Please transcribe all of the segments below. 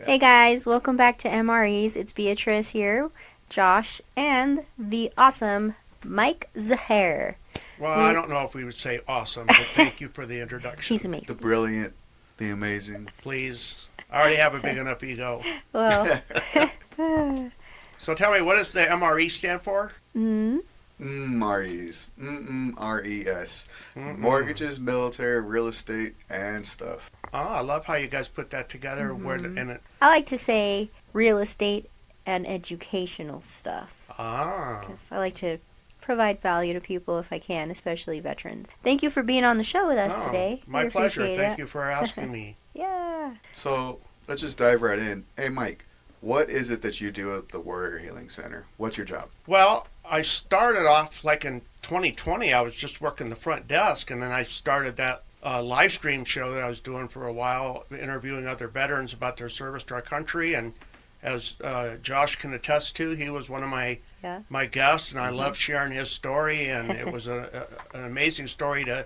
Hey guys, welcome back to M.M.R.E.S. It's Beatriz here, Josh, and the awesome Mike Zehr. Well, I don't know if we would say awesome, but thank you for the introduction. He's amazing. The brilliant, the amazing. Please. I already have a big enough ego. Well. So tell me, what does the M.R.E. stand for? M.M.R.E.S. M.M.R.E.S. Mortgages, military, real estate, and stuff. Oh, I love how you guys put that together. I like to say real estate and educational stuff. Ah. I like to provide value to people if I can, especially veterans. Thank you for being on the show with us today. My pleasure. Thank you for asking me. Yeah. So let's just dive right in. Hey, Mike, what is it that you do at the Warrior Healing Center? What's your job? Well, I started off like in 2020. I was just working the front desk, and then I started that live stream show that I was doing for a while, interviewing other veterans about their service to our country. And as Josh can attest to, he was one of my guests, and I love sharing his story. And it was an amazing story to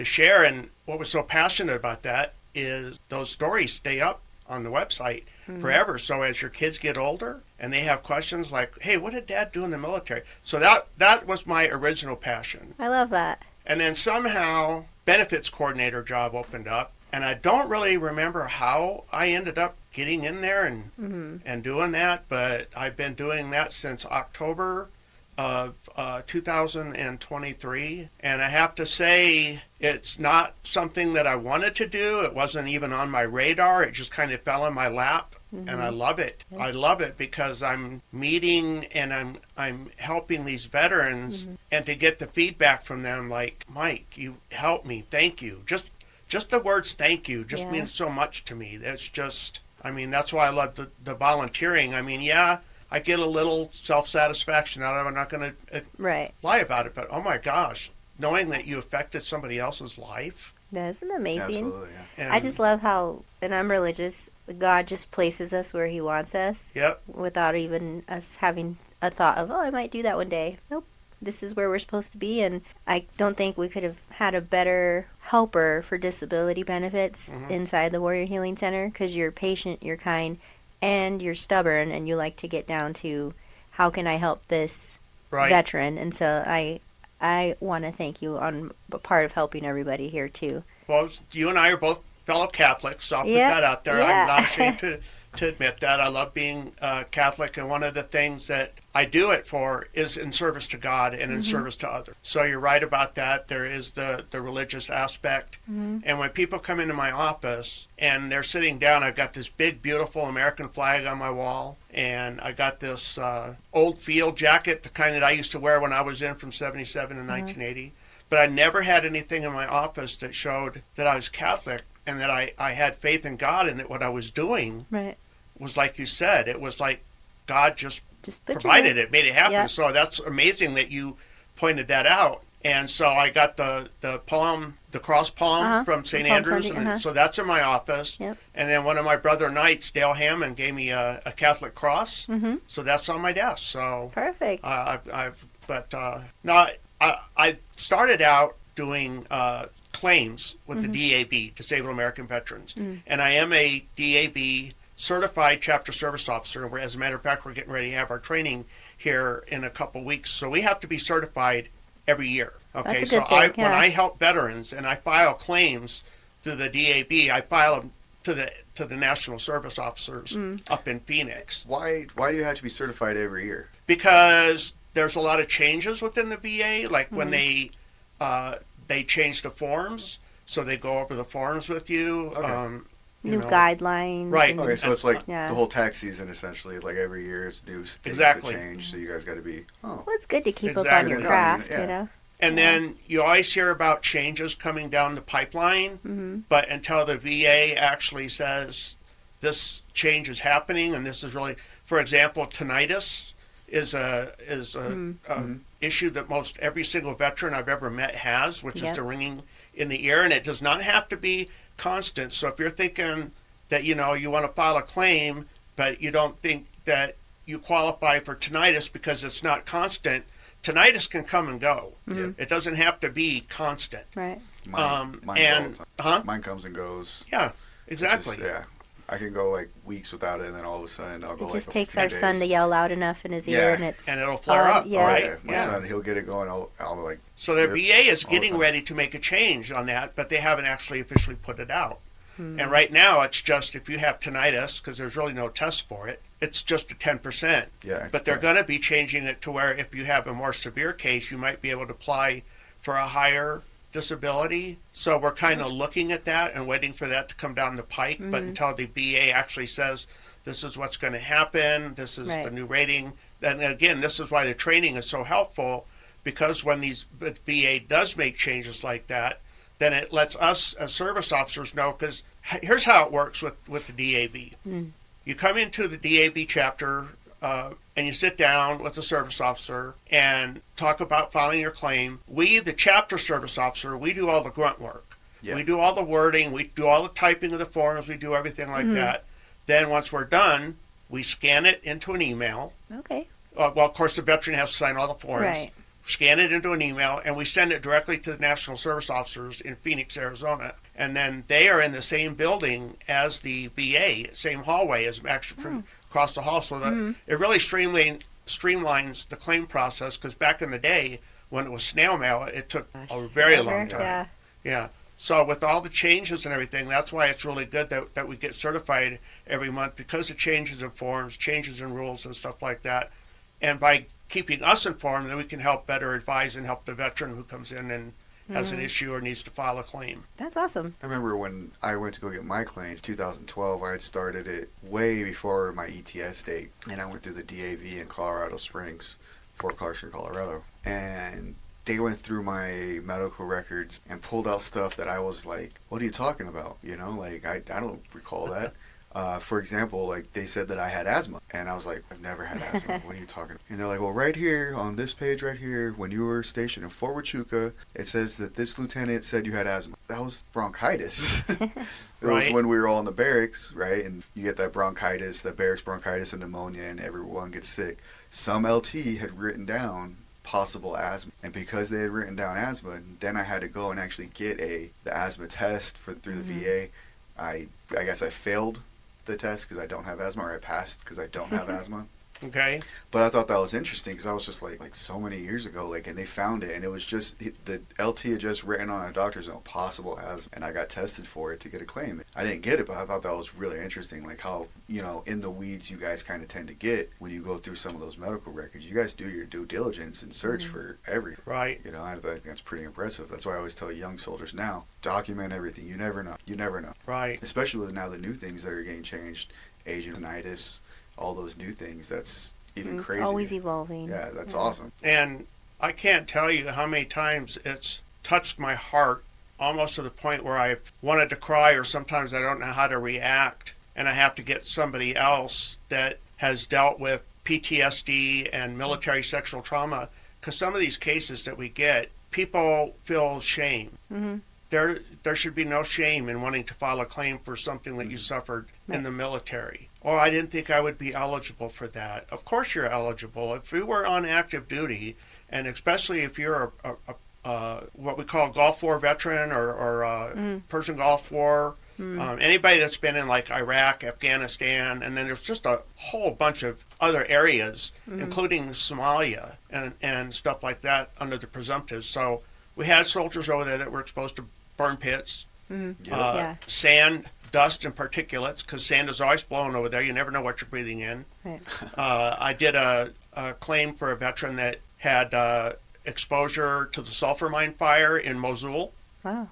share. And what was so passionate about that is those stories stay up on the website forever. So as your kids get older and they have questions like, hey, what did Dad do in the military? So that was my original passion. I love that. And then somehow benefits coordinator job opened up, and I don't really remember how I ended up getting in there and doing that, but I've been doing that since October of 2023, and I have to say it's not something that I wanted to do. It wasn't even on my radar. It just kind of fell in my lap, and I love it. I love it because I'm meeting and I'm helping these veterans, and to get the feedback from them like, Mike, you helped me, thank you. Just the words thank you just means so much to me. That's just, I mean, that's why I love the volunteering. I mean, I get a little self-satisfaction out of it. I'm not going to lie about it, but oh my gosh, knowing that you affected somebody else's life. Isn't that amazing? Absolutely, yeah. I just love how, and I'm religious, God just places us where he wants us. Yep. Without even us having a thought of, I might do that one day. Nope. This is where we're supposed to be, and I don't think we could have had a better helper for disability benefits inside the Warrior Healing Center, because you're patient, you're kind, and you're stubborn, and you like to get down to how can I help this veteran. And so I want to thank you on part of helping everybody here too. Well, you and I are both fellow Catholics, so I'll put that out there. I'm not ashamed to admit that. I love being Catholic, and one of the things that I do it for is in service to God and in service to others. So you're right about that. There is the religious aspect. And when people come into my office and they're sitting down, I've got this big, beautiful American flag on my wall, and I got this old field jacket, the kind that I used to wear when I was in from 77 to 1980. But I never had anything in my office that showed that I was Catholic and that I had faith in God, and that what I was doing was like you said. It was like God just provided it, made it happen. Yep. So that's amazing that you pointed that out. And so I got the cross palm from St. Andrews, and so that's in my office. Yep. And then one of my brother knights, Dale Hammond, gave me a Catholic cross, so that's on my desk. So perfect. I started out doing claims with the DAV, Disabled American Veterans, and I am a DAV certified chapter service officer. And as a matter of fact, we're getting ready to have our training here in a couple weeks, so we have to be certified every year. Okay, that's a good thing. When I help veterans and I file claims through the DAV, I file them to the National Service Officers up in Phoenix. Why do you have to be certified every year? Because there's a lot of changes within the VA, like when they change the forms, so they go over the forms with you. Okay. New guidelines. Right. Okay, so it's like the whole tax season, essentially. Like every year is new things that change, so you guys got to be, Well, it's good to keep up on your craft, you know. And then you always hear about changes coming down the pipeline, but until the VA actually says this change is happening, and this is really, for example, tinnitus is a issue that most every single veteran I've ever met has, which is the ringing in the ear, and it does not have to be constant. So if you're thinking that you want to file a claim, but you don't think that you qualify for tinnitus because it's not constant, tinnitus can come and go. It doesn't have to be constant. Right. Mine comes and goes. Yeah, exactly. I can go like weeks without it, and then all of a sudden I'll go It just like takes a few our son days. to yell loud enough in his ear, and it's and it'll flare up, yeah. right? Oh, yeah. My son, he'll get it going. I'll like. So their VA is all the getting time. ready to make a change on that, but they haven't actually officially put it out. And right now, it's just if you have tinnitus, because there's really no test for it, it's just a 10%. Yeah, But they're going to be changing it to where if you have a more severe case, you might be able to apply for a higher disability. So we're kind of looking at that and waiting for that to come down the pike. But until the VA actually says this is what's going to happen, this is the new rating. And again, this is why the training is so helpful, because when the VA does make changes like that, then it lets us as service officers know, because here's how it works with the DAV. You come into the DAV chapter and you sit down with the service officer and talk about filing your claim. We, the chapter service officer, we do all the grunt work. Yeah. We do all the wording, we do all the typing of the forms, we do everything like that. Then once we're done, we scan it into an email. Okay. Well, of course, the veteran has to sign all the forms. Right. Scan it into an email, and we send it directly to the National Service Officers in Phoenix, Arizona. And then they are in the same building as the VA, same hallway as actually across the hall. So that it really streamlines the claim process, because back in the day, when it was snail mail, it took a very long time. Yeah. So with all the changes and everything, that's why it's really good that we get certified every month, because of changes in forms, changes in rules and stuff like that. And by keeping us informed, then we can help better advise and help the veteran who comes in and has an issue or needs to file a claim. That's awesome. I remember when I went to go get my claims, 2012, I had started it way before my ETS date, and I went through the DAV in Colorado Springs, Fort Carson, Colorado, and they went through my medical records and pulled out stuff that I was like, what are you talking about? You know, like, I don't recall that. For example, like, they said that I had asthma, and I was like, I've never had asthma. What are you talking about? And they're like, well, right here on this page right here, when you were stationed in Fort Huachuca, it says that this lieutenant said you had asthma. That was bronchitis. It was when we were all in the barracks, right? And you get that bronchitis, that barracks bronchitis and pneumonia, and everyone gets sick. Some LT had written down possible asthma, and because they had written down asthma, then I had to go and actually get the asthma test through the VA. I guess I failed the test because I don't have asthma, or I passed because I don't have asthma. Okay. But I thought that was interesting, because I was just like so many years ago, like, and they found it, and it was just the LT had just written on a doctor's note possible asthma, and I got tested for it to get a claim. I didn't get it, but I thought that was really interesting, like how, you know, in the weeds you guys kind of tend to get when you go through some of those medical records. You guys do your due diligence and search for everything. Right. You know, I think that's pretty impressive. That's why I always tell young soldiers now, document everything. You never know. You never know. Right. Especially with now the new things that are getting changed, agent tinnitus, all those new things. That's even crazy. It's always evolving. Yeah, that's awesome. And I can't tell you how many times it's touched my heart, almost to the point where I wanted to cry, or sometimes I don't know how to react, and I have to get somebody else that has dealt with PTSD and military sexual trauma, because some of these cases that we get, people feel shame. There should be no shame in wanting to file a claim for something that you suffered in the military. Or I didn't think I would be eligible for that. Of course you're eligible. If you were on active duty, and especially if you're a what we call Gulf War veteran or Persian Gulf War, anybody that's been in like Iraq, Afghanistan, and then there's just a whole bunch of other areas, including Somalia and stuff like that under the presumptives. So we had soldiers over there that were exposed to burn pits, sand, dust, and particulates, because sand is always blowing over there. You never know what you're breathing in. Right. I did a claim for a veteran that had exposure to the sulfur mine fire in Mosul. Wow.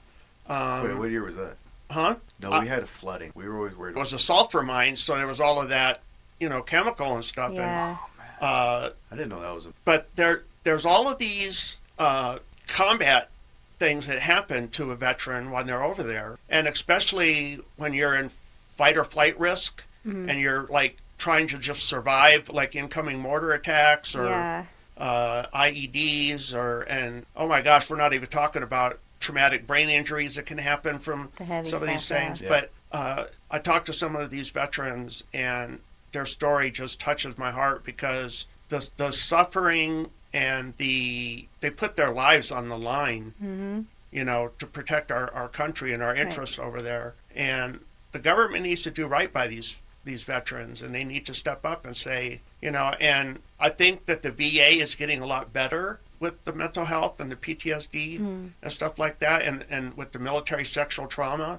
Wait, what year was that? Huh? No, we had a flooding. We were always worried. It was a sulfur mine, so there was all of that, you know, chemical and stuff. Yeah. And, I didn't know that was a... But there's all of these combat things that happen to a veteran when they're over there, and especially when you're in fight or flight risk, and you're like trying to just survive, like incoming mortar attacks or IEDs, and oh my gosh, we're not even talking about traumatic brain injuries that can happen from some of these things. Yeah. But I talked to some of these veterans, and their story just touches my heart, because the suffering and they put their lives on the line, you know, to protect our country and our interests over there. And the government needs to do right by these veterans, and they need to step up and say, and I think that the VA is getting a lot better with the mental health and the PTSD and stuff like that, and with the military sexual trauma.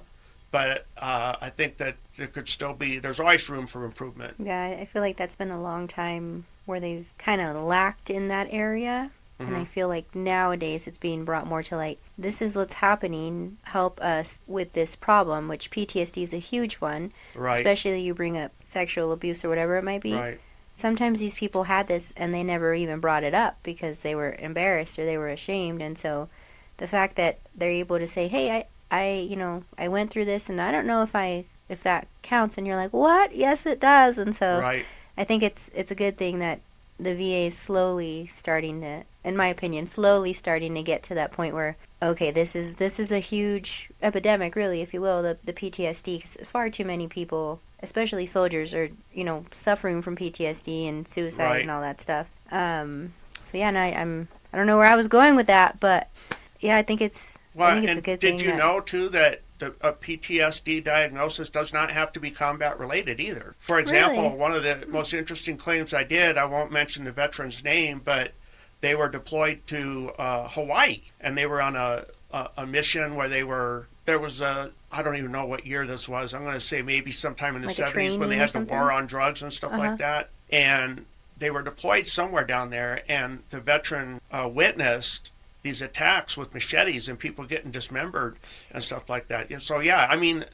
But I think that there's always room for improvement. Yeah, I feel like that's been a long time where they've kind of lacked in that area. And I feel like nowadays it's being brought more to like, this is what's happening, help us with this problem, which PTSD is a huge one. Right. Especially you bring up sexual abuse or whatever it might be. Right. Sometimes these people had this and they never even brought it up because they were embarrassed or they were ashamed. And so the fact that they're able to say, hey, I went through this and I don't know if that counts. And you're like, what? Yes, it does. And so Right. I think it's a good thing that the VA is slowly starting to, in my opinion, get to that point where, okay, this is a huge epidemic, really, if you will, the PTSD, because far too many people, especially soldiers, are, suffering from PTSD and suicide Right. and all that stuff. So yeah, and I don't know where I was going with that, but yeah, I think it's a good thing. Did you know too that a PTSD diagnosis does not have to be combat related either? For example, Really? one of the most interesting claims I did, I won't mention the veteran's name, but they were deployed to Hawaii, and they were on a mission where there was I don't even know what year this was. I'm going to say maybe sometime in the Like a 70s when they training or had the something? war on drugs and stuff like that. And they were deployed somewhere down there, and the veteran witnessed these attacks with machetes and people getting dismembered and stuff like that. And so, yeah, I mean,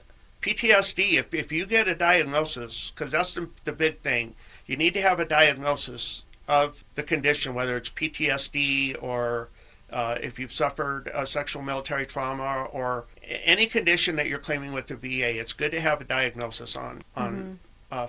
PTSD, if you get a diagnosis, because that's the big thing, you need to have a diagnosis of the condition, whether it's PTSD or if you've suffered a sexual military trauma or any condition that you're claiming with the VA. It's good to have a diagnosis on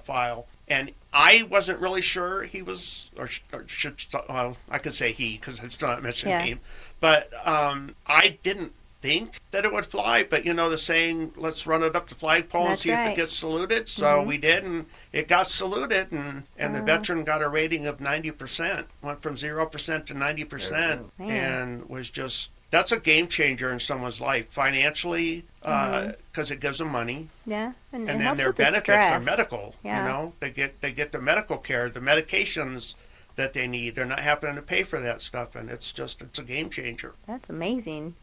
file. And I wasn't really sure he was, or should, I could say he, because I'm still not mentioning him. But I didn't think that it would fly. But, the saying, let's run it up the flagpole and see if it gets saluted. So we did, and it got saluted, and the veteran got a rating of 90%. Went from 0% to 90%, and was just... That's a game changer in someone's life financially, because it gives them money. Yeah, and then helps their with the benefits stress. are medical. Yeah. They get the medical care, the medications that they need. They're not having to pay for that stuff, and it's a game changer. That's amazing.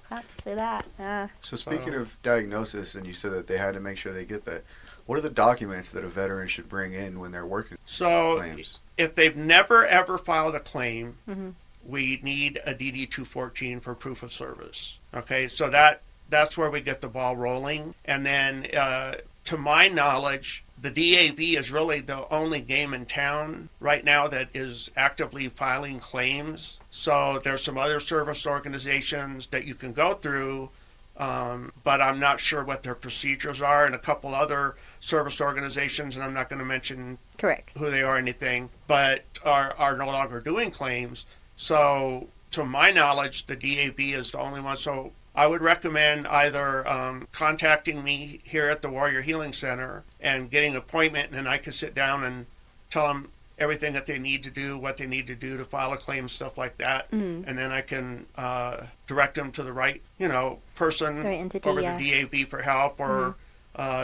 Claps for that. Yeah. So speaking of diagnosis, and you said that they had to make sure they get that, what are the documents that a veteran should bring in when they're working claims? If they've never ever filed a claim, we need a DD-214 for proof of service. Okay, so that's where we get the ball rolling. And then, to my knowledge, the DAV is really the only game in town right now that is actively filing claims. So there's some other service organizations that you can go through, but I'm not sure what their procedures are, and a couple other service organizations, and I'm not going to mention who they are or anything, but are no longer doing claims. So, to my knowledge, the DAV is the only one. So, I would recommend either contacting me here at the Warrior Healing Center and getting an appointment, and then I can sit down and tell them everything that they need to do, what they need to do to file a claim, stuff like that. And then I can direct them to the right, person entity, over the DAV for help, or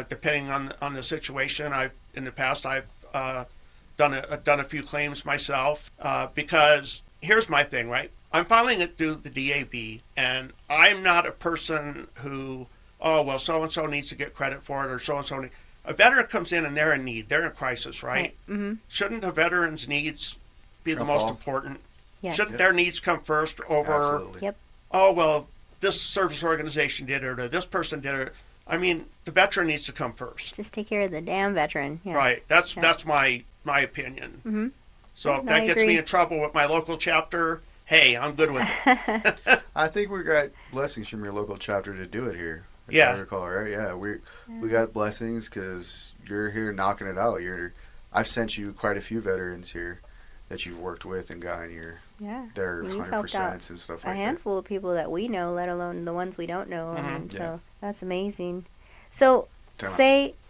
depending on the situation. In the past, I've done a few claims myself because... Here's my thing, right? I'm filing it through the DAV, and I'm not a person who, so-and-so needs to get credit for it, or so-and-so. A veteran comes in and they're in need. They're in crisis, right? Shouldn't the veteran's needs be the most important? Yes. Shouldn't their needs come first over, this service organization did it, or this person did it? I mean, the veteran needs to come first. Just take care of the damn veteran. Yes. Right. That's my opinion. So if that gets me in trouble with my local chapter, hey, I'm good with it. I think we got blessings from your local chapter to do it here. If I recall, right? Yeah, we got blessings because you're here knocking it out. I've sent you quite a few veterans here that you've worked with and gotten their 100% and stuff like that. A handful of people that we know, let alone the ones we don't know. So that's amazing. So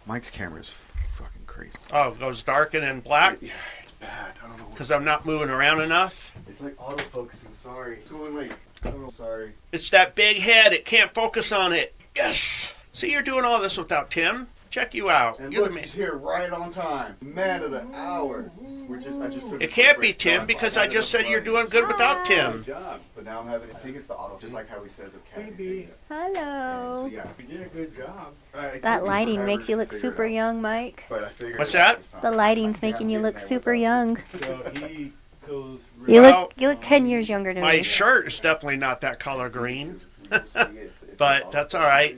Mike's camera's fucking crazy. Oh, it goes dark and then black? Yeah, it's bad. I don't know. Because I'm not moving around enough? It's like autofocusing. Sorry. It's going like, I don't know. Sorry. It's that big head. It can't focus on it. Yes. See, you're doing all this without Tim. Check you out. And You're look, the man. he's here right on time. Man of the hour. I just took It can't be Tim because I just said you're doing good without Tim. Good job. But now I'm having, I think it's the auto, just like how we said with Cat. Maybe. Hello. So yeah. You did a good job. That lighting makes you look super young, Mike. But I figured What's it out that? this time. The lighting's making you look super young. So he goes. You Well, look 10 years younger than My me. shirt is definitely not that color green, but that's all right.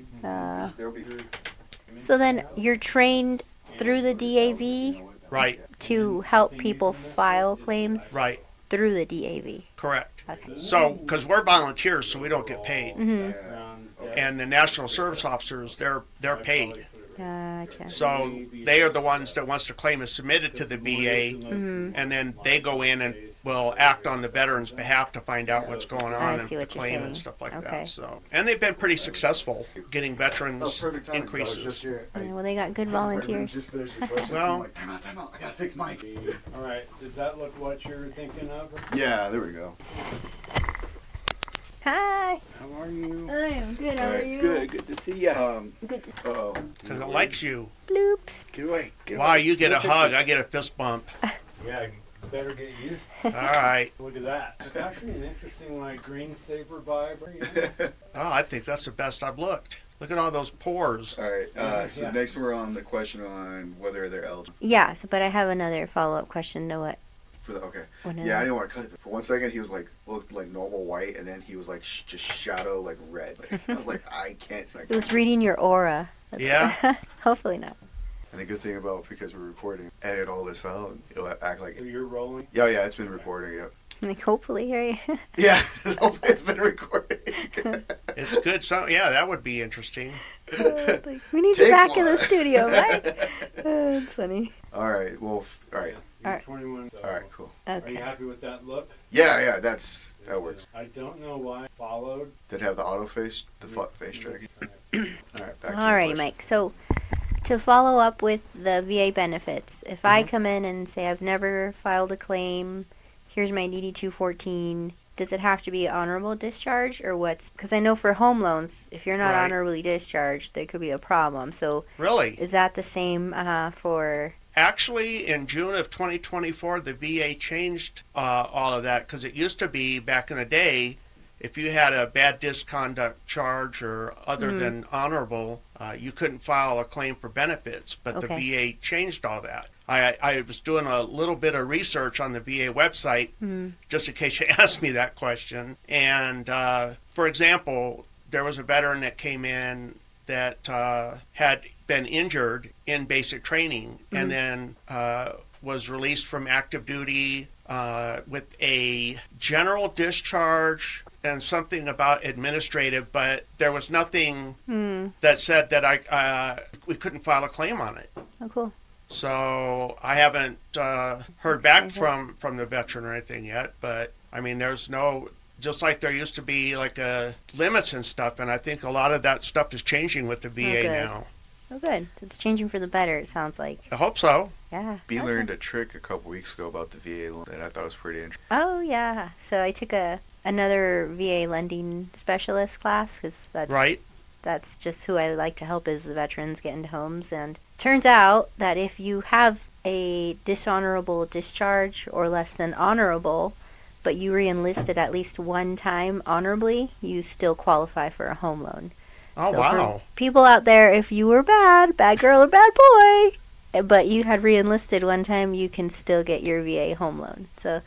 So then you're trained through the DAV Right, to help people file claims right, through the DAV. correct. Okay. So, because we're volunteers, so we don't get paid, Mm-hmm. and the national service officers, they're paid. Gotcha. So they are the ones that once the claim is submitted to the VA, Mm-hmm. and then they go in and will act on the veteran's behalf to find out what's going I on see and what the you're claim saying. and stuff like Okay. that. So, and they've been pretty successful getting veterans increases. Yeah, well, they got good volunteers. Well, Time out. I gotta fix Mike. All right. Does that look what you're thinking of? Yeah, there we go. Hi. How are you? I am good. How are you? Good to see you. Good. Uh-oh. because it likes you. Bloops. Get away. Wow, you get a hug, I get a fist bump. Yeah, you better get used. All right. Look at that. It's actually an interesting, like, green saver vibe. Yeah. Oh, I think that's the best I've looked. Look at all those pores. All right. So Yeah. next we're on the question on whether they're eligible Yeah, but I have another follow-up question to what? for the. Okay. What is Yeah, I it? didn't want to cut it. For 1 second, he was like looked like normal white, and then he was like just shadow like red. I was like, I can't. It was reading your aura. Yeah. Hopefully not. And the good thing about because we're recording, edit all this out. It'll act like So it. you're rolling. Yeah, it's been recording. Yeah. Like, hopefully, right? Yeah, it's been recording. It's good. So, yeah, that would be interesting. Like, we need Take you back in the one. studio, Mike. It's funny. All right. Well. All right. You're Alright. 21. So All right. Cool. Are you Okay. happy with that look? Yeah. That works. I don't know why I followed. Did it have the auto face, the face tracking? All right. Back to your Alrighty, question. Mike. So, to follow up with the VA benefits, if I Mm-hmm. come in and say I've never filed a claim, here's my DD-214, does it have to be honorable discharge or what's? Because I know for home loans, if you're not Right. honorably discharged, there could be a problem. So, Really? is that the same for? Actually, in June of 2024, the VA changed all of that because it used to be back in the day, if you had a bad misconduct charge or other than honorable, you couldn't file a claim for benefits. But the VA changed all that. I was doing a little bit of research on the VA website just in case you asked me that question. And for example, there was a veteran that came in that had been injured in basic training and then was released from active duty with a general discharge and something about administrative, but there was nothing that said that we couldn't file a claim on it. Oh, cool. So I haven't heard back from the veteran or anything yet, but I mean, there's no, just like there used to be like limits and stuff, and I think a lot of that stuff is changing with the VA good. now. Oh, good. So it's changing for the better, it sounds like. I hope so. Yeah. B Okay. learned a trick a couple weeks ago about the VA loan that I thought was pretty interesting. Oh, yeah. So I took another VA lending specialist class because that's Right. That's just who I like to help is the veterans get into homes. And turns out that if you have a dishonorable discharge or less than honorable, but you re-enlisted at least one time honorably, you still qualify for a home loan. Oh, So wow. for people out there, if you were bad girl or bad boy, but you had re-enlisted one time, you can still get your VA home loan. So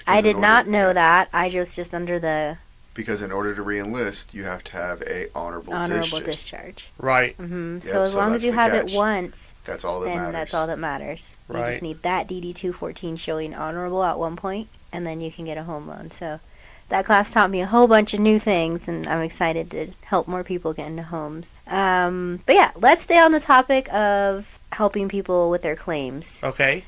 I in did order- not know yeah. that. I just under the Because in order to re-enlist, you have to have a honorable discharge. discharge. Right. Yep, So as so long that's as you the have catch. it once, That's all that then matters. that's all that matters. You just Right. need that DD-214 showing honorable at one point, and then you can get a home loan. So that class taught me a whole bunch of new things, and I'm excited to help more people get into homes. But yeah, let's stay on the topic of helping people with their claims. Okay.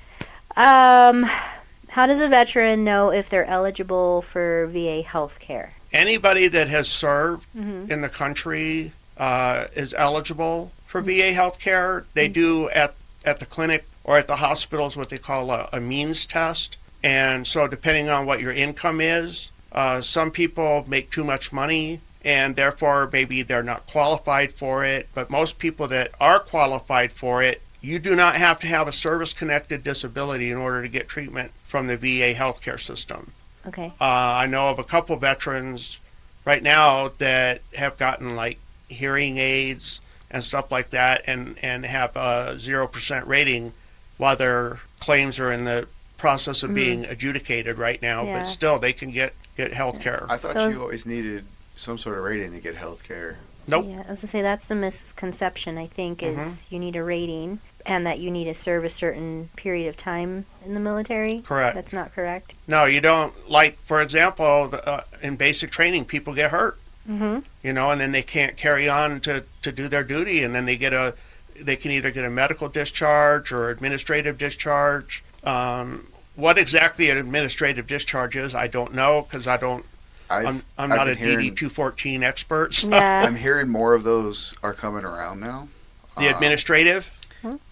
How does a veteran know if they're eligible for VA health care? Anybody that has served in the country is eligible for VA health care. They do at the clinic or at the hospitals what they call a means test. And so depending on what your income is, some people make too much money and therefore maybe they're not qualified for it. But most people that are qualified for it, you do not have to have a service-connected disability in order to get treatment from the VA healthcare system. Okay. I know of a couple veterans right now that have gotten like hearing aids and stuff like that, and have a 0% rating while their claims are in the process of being adjudicated right now. Yeah. But still, they can get health care. I thought So you always needed some sort of rating to get health care. Nope. Yeah, I was gonna say that's the misconception. I think is you need a rating and that you need to serve a certain period of time in the military. Correct. That's not correct. No, you don't. Like, for example, in basic training, people get hurt. Mm-hmm. You know, and then they can't carry on to do their duty, and then they can either get a medical discharge or administrative discharge. What exactly an administrative discharge is, I don't know, because I'm not a DD 214 expert. So. Yeah. I'm hearing more of those are coming around now. The administrative.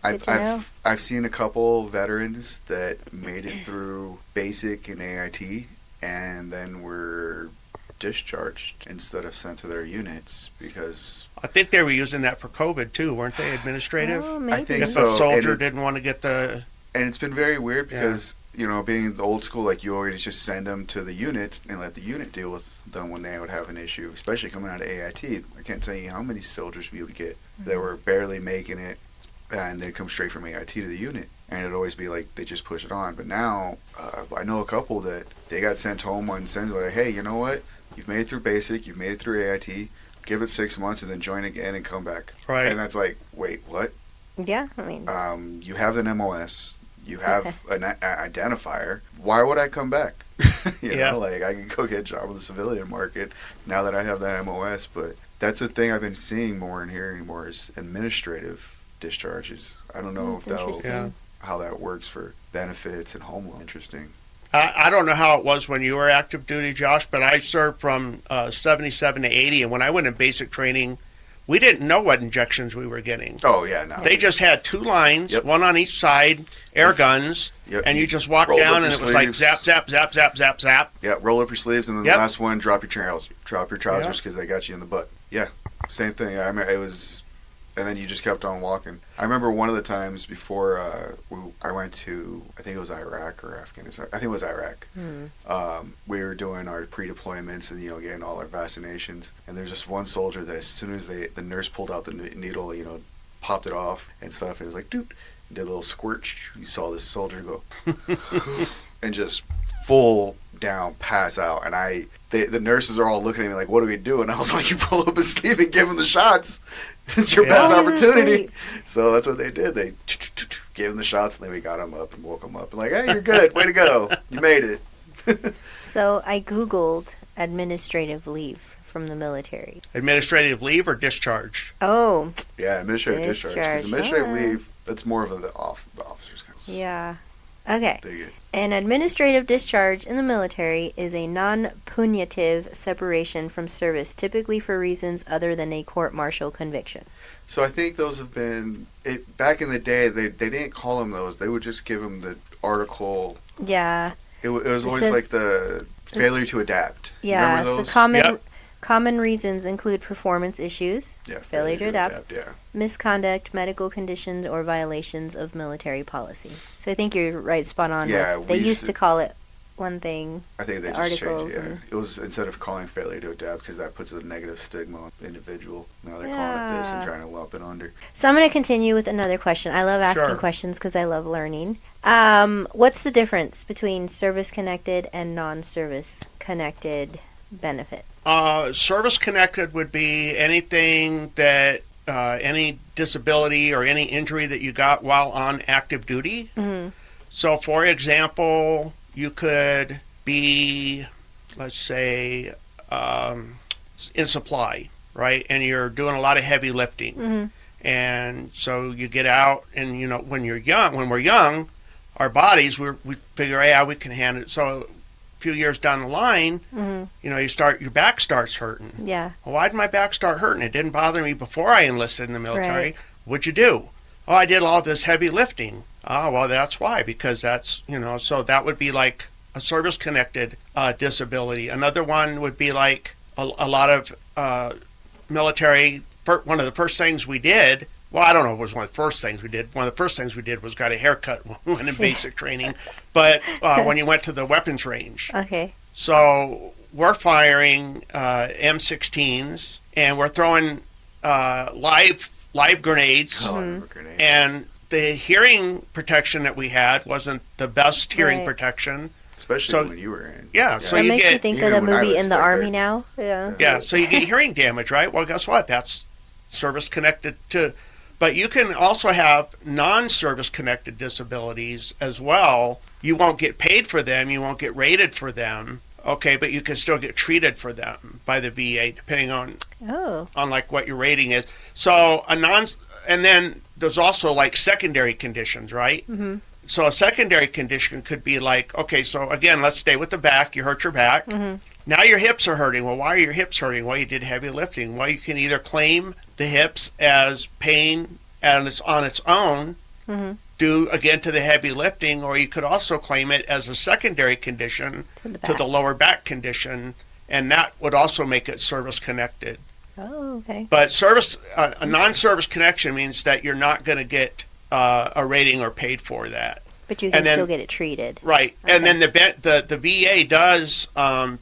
I've seen a couple veterans that made it through basic and AIT, and then were discharged instead of sent to their units because I think they were using that for COVID too, weren't they? Administrative. Oh, maybe. I think If so. a soldier and didn't want to get the. And it's been very weird because, you know, being the old school, like you always just send them to the unit and let the unit deal with them when they would have an issue, especially coming out of AIT. I can't tell you how many soldiers we would get that were barely making it and they'd come straight from AIT to the unit. And it'd always be like they just push it on. But now I know a couple that they got sent home on sends like, hey, you know what? You've made it through basic, you've made it through AIT, give it 6 months and then join again and come back. Right. And that's like, wait, what? Yeah, I mean. You have an M.M.R.E.S. You have an identifier. Why would I come back? you know, like I can go get a job in the civilian market now that I have that M.M.R.E.S. But that's the thing I've been seeing more and hearing more is administrative discharges. I don't know how that works for benefits and home law. Interesting. I don't know how it was when you were active duty, Josh, but I served from 77 to 80, and when I went in basic training, we didn't know what injections we were getting. Oh, yeah, no. They just had 2 lines, one on each side, air guns, and you just walked down, and it was like zap, zap, zap, zap, zap, zap. Yeah, roll up your sleeves, and then the last one, drop your trousers because they got you in the butt. Yeah, same thing. I mean, it was... And then you just kept on walking. I remember one of the times before I went to, I think it was Iraq or Afghanistan. I think it was Iraq. We were doing our pre-deployments and, you know, getting all our vaccinations. And there's just one soldier that as soon as the nurse pulled out the needle, you know, popped it off and stuff. And it was like, doot, did a little squirt. You saw this soldier go and just full down, pass out. And the nurses are all looking at me like, what do we do? And I was like, you pull up his sleeve and give him the shots. It's your best opportunity. So that's what they did. They gave him the shots, and then we got him up and woke him up. And like, hey, you're good. Way to go. You made it. So I Googled administrative leave from the military. Administrative leave or discharge? Oh. Yeah, administrative discharge. Because administrative leave, that's more of the officers. Yeah. Okay. An administrative discharge in the military is a non-punitive separation from service, typically for reasons other than a court-martial conviction. So I think those have been... back in the day, they didn't call them those. They would just give them the article. Yeah. It was always like the failure to adapt. Yeah, remember those? so common reasons include performance issues, failure to adapt, misconduct, medical conditions, or violations of military policy. So I think you're right, spot on. Yeah, they used to call it one thing. I think they just articles changed it. Yeah. It was instead of calling failure to adapt because that puts a negative stigma on the individual. Now they're calling it this and trying to lump it under. So I'm going to continue with another question. I love asking questions because I love learning. What's the difference between service-connected and non-service-connected benefit? Service-connected would be anything that, any disability or any injury that you got while on active duty. Mm-hmm. So, for example, you could be, let's say, in supply, right? And you're doing a lot of heavy lifting. Mm-hmm. And so you get out and, you know, when we're young, our bodies, we figure, yeah, we can handle it. So few years down the line, you know, your back starts hurting. Yeah. Well, why did my back start hurting? It didn't bother me before I enlisted in the military. Right. What'd you do? Oh, I did all this heavy lifting. Oh, well, that's why, because that's, you know, so that would be like a service-connected disability. Another one would be like a lot of military. One of the first things we did. Well, I don't know if it was one of the first things we did. One of the first things we did was got a haircut when in basic training. But when you went to the weapons range. Okay. So we're firing M16s, and we're throwing live grenades. And the hearing protection that we had wasn't the best hearing protection. Especially when you were in. Yeah, so it you makes get... me think of the movie In the Army there. Now. Yeah. Yeah, so you get hearing damage, right? Well, guess what? That's service-connected to... But you can also have non-service-connected disabilities as well. You won't get paid for them. You won't get rated for them. Okay, but you can still get treated for them by the VA, depending on like what your rating is. So and then there's also like secondary conditions, right? Mm-hmm. So a secondary condition could be like, okay, so again, let's stay with the back. You hurt your back. Mm-hmm. Now your hips are hurting. Well, why are your hips hurting? Well, you did heavy lifting. Well, you can either claim the hips as pain and it's on its own, due again to the heavy lifting, or you could also claim it as a secondary condition to the lower back condition, and that would also make it service connected. Oh, okay. But a non-service connection means that you're not going to get a rating or paid for that. But you can still get it treated. Right. Okay. And then the VA does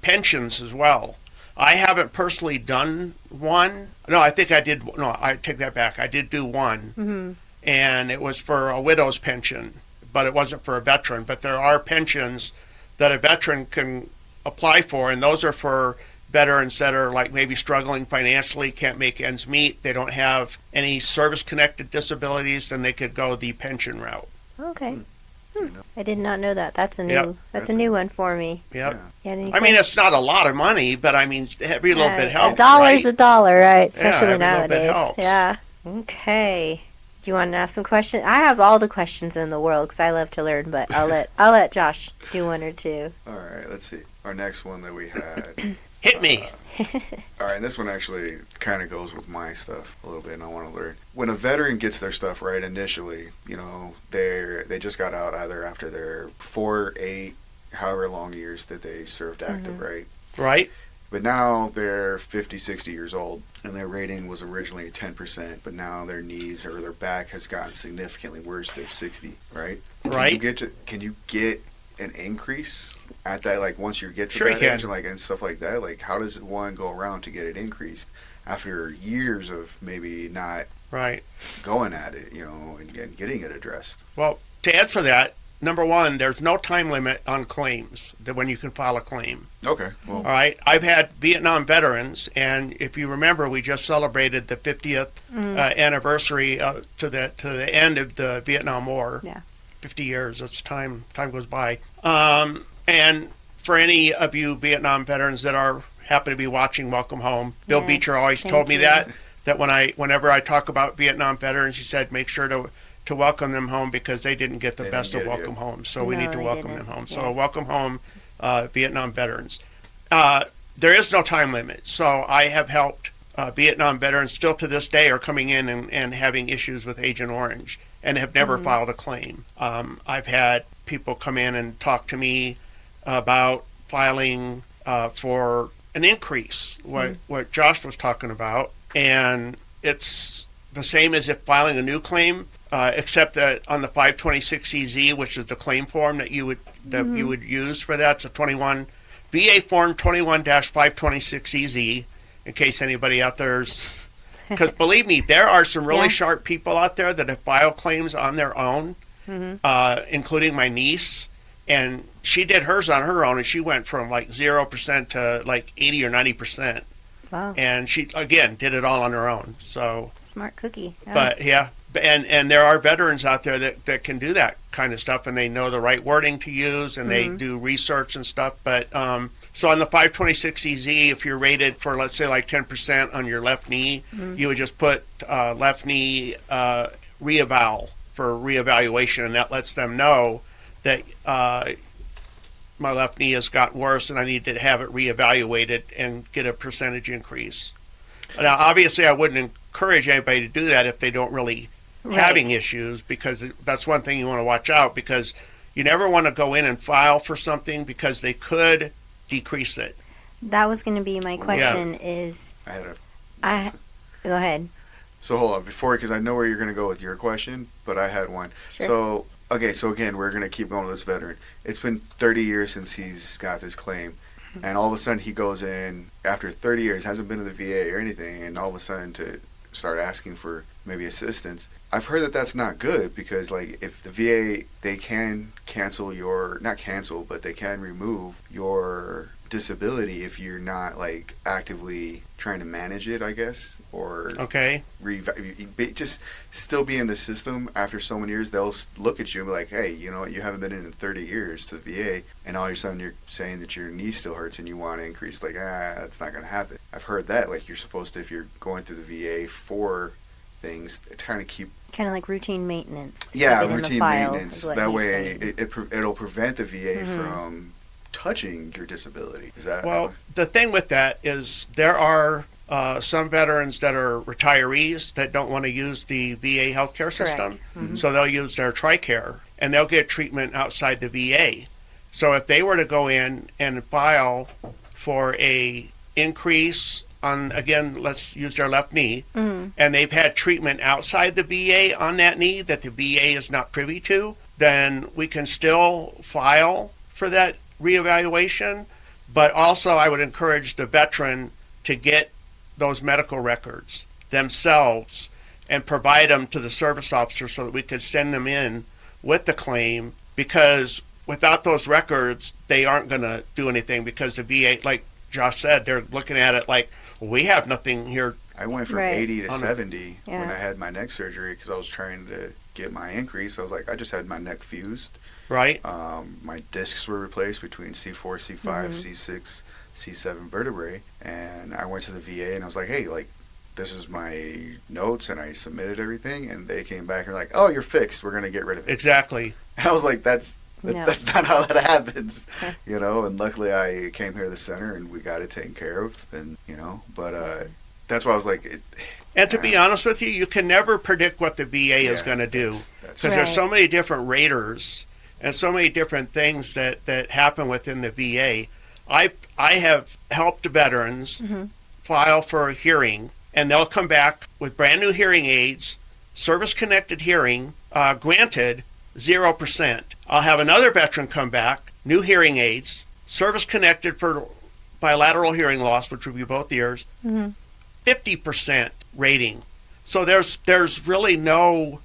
pensions as well. I haven't personally done one. No, I think I did. No, I take that back. I did do one. Mm-hmm. And it was for a widow's pension, but it wasn't for a veteran. But there are pensions that a veteran can apply for, and those are for veterans that are like maybe struggling financially, can't make ends meet, they don't have any service-connected disabilities, then they could go the pension route. Okay. I did not know that. That's a new one for me. Yep. Yeah. I mean, it's not a lot of money, but I mean, every little bit helps. A dollar's a dollar, right? Especially every nowadays. Little bit helps. Yeah. Okay. Do you want to ask some questions? I have all the questions in the world because I love to learn, but I'll let Josh do one or two. All right. Let's see. Our next one that we had. Hit me. All right, and this one actually kind of goes with my stuff a little bit, and I want to learn. When a veteran gets their stuff right initially, you know, they just got out either after their 4, 8, however long years that they served active, right? Right. But now they're 50, 60 years old, and their rating was originally 10%, but now their knees or their back has gotten significantly worse. They're 60, right? Right. Can you get an increase at that, like once you get to Sure that age and stuff like that? Like, how does one go around to get it increased after years of maybe not going at it, you know, and getting it addressed? Well, to answer that, number one, there's no time limit on claims that when you can file a claim. Okay. Well, all right. I've had Vietnam veterans, and if you remember, we just celebrated the 50th anniversary to the end of the Vietnam War. Yeah. 50 years. That's time goes by. And for any of you Vietnam veterans that happen to be watching, welcome home. Bill Beecher always told me that whenever I talk about Vietnam veterans, he said make sure to welcome them home because they didn't get the best of welcome home. So we need to welcome them home. So welcome home, Vietnam veterans. There is no time limit. So I have helped Vietnam veterans still to this day are coming in and having issues with Agent Orange and have never filed a claim. I've had people come in and talk to me about filing for an increase, what Josh was talking about, and it's the same as if filing a new claim, except that on the 526EZ, which is the claim form that you would use for that, so VA form 21-526EZ, in case anybody out there's. Because believe me, there are some really sharp people out there that have filed claims on their own, including my niece. And she did hers on her own, and she went from like 0% to like 80 or 90%. Wow. And she, again, did it all on her own. So smart cookie. Yeah. But, and there are veterans out there that can do that kind of stuff, and they know the right wording to use, and they do research and stuff. But so on the 526EZ, if you're rated for, let's say, like 10% on your left knee, you would just put left knee reeval for reevaluation, and that lets them know that my left knee has gotten worse and I need to have it reevaluated and get a percentage increase. Now, obviously, I wouldn't encourage anybody to do that if they don't really having issues, because that's one thing you want to watch out, because you never want to go in and file for something because they could decrease it. That was going to be my question. Is go ahead. So hold on, because I know where you're going to go with your question, but I had one. Sure. So, okay, so again, we're going to keep going with this veteran. It's been 30 years since he's got this claim, and all of a sudden he goes in, after 30 years, hasn't been to the VA or anything, and all of a sudden to start asking for maybe assistance. I've heard that that's not good, because like if the VA, they can cancel not cancel, but they can remove your disability if you're not like actively trying to manage it, I guess, or just still be in the system after so many years. They'll look at you and be like, hey, you know what, you haven't been in 30 years to the VA, and all of a sudden you're saying that your knee still hurts and you want to increase, like, that's not going to happen. I've heard that, like, you're supposed to, if you're going through the VA for things, trying to keep kind of like routine maintenance. Routine maintenance. That way it'll prevent the VA from touching your disability. Is that the thing with that is there are some veterans that are retirees that don't want to use the VA healthcare system, so they'll use their TRICARE and they'll get treatment outside the VA. So if they were to go in and file for a increase on, again, let's use their left knee, and they've had treatment outside the VA on that knee that the VA is not privy to, then we can still file for that reevaluation. But also I would encourage the veteran to get those medical records themselves and provide them to the service officer so that we could send them in with the claim, because without those records they aren't going to do anything, because the VA, like Josh said, they're looking at it like, well, we have nothing here. I went from 80 to 70 when I had my neck surgery, because I was trying to get my increase. I was like, I just had my neck fused. Right. My discs were replaced between C4, C5, C6, C7 vertebrae, and I went to the VA and I was like, hey, like, this is my notes, and I submitted everything, and they came back and were like, oh, you're fixed, we're going to get rid of it. Exactly. And I was like, that's not how that happens, you know, and luckily I came here to the center and we got it taken care of, and, you know, but that's why I was like... And to be honest with you, you can never predict what the VA is going to do, because there's so many different raters and so many different things that happen within the VA. I have helped veterans file for a hearing, and they'll come back with brand new hearing aids, service-connected hearing, granted 0%. I'll have another veteran come back, new hearing aids, service-connected for bilateral hearing loss, which would be both ears, 50% rating. So there's really no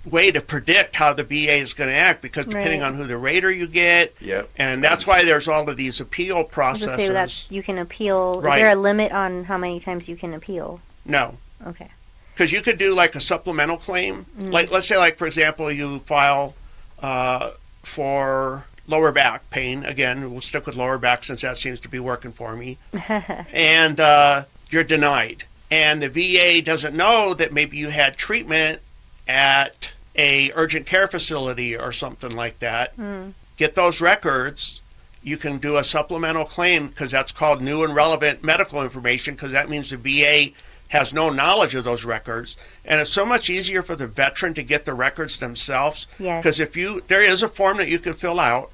way to predict how the VA is going to act, because depending on who the rater you get, and that's why there's all of these appeal processes. Say that you can appeal. Is there a limit on how many times you can appeal? No. Okay. Because you could do like a supplemental claim. Like, let's say, like, for example, you file for lower back pain. Again, we'll stick with lower back since that seems to be working for me. And you're denied. And the VA doesn't know that maybe you had treatment at a urgent care facility or something like that. Get those records. You can do a supplemental claim, because that's called new and relevant medical information, because that means the VA has no knowledge of those records. And it's so much easier for the veteran to get the records themselves. Because there is a form that you can fill out.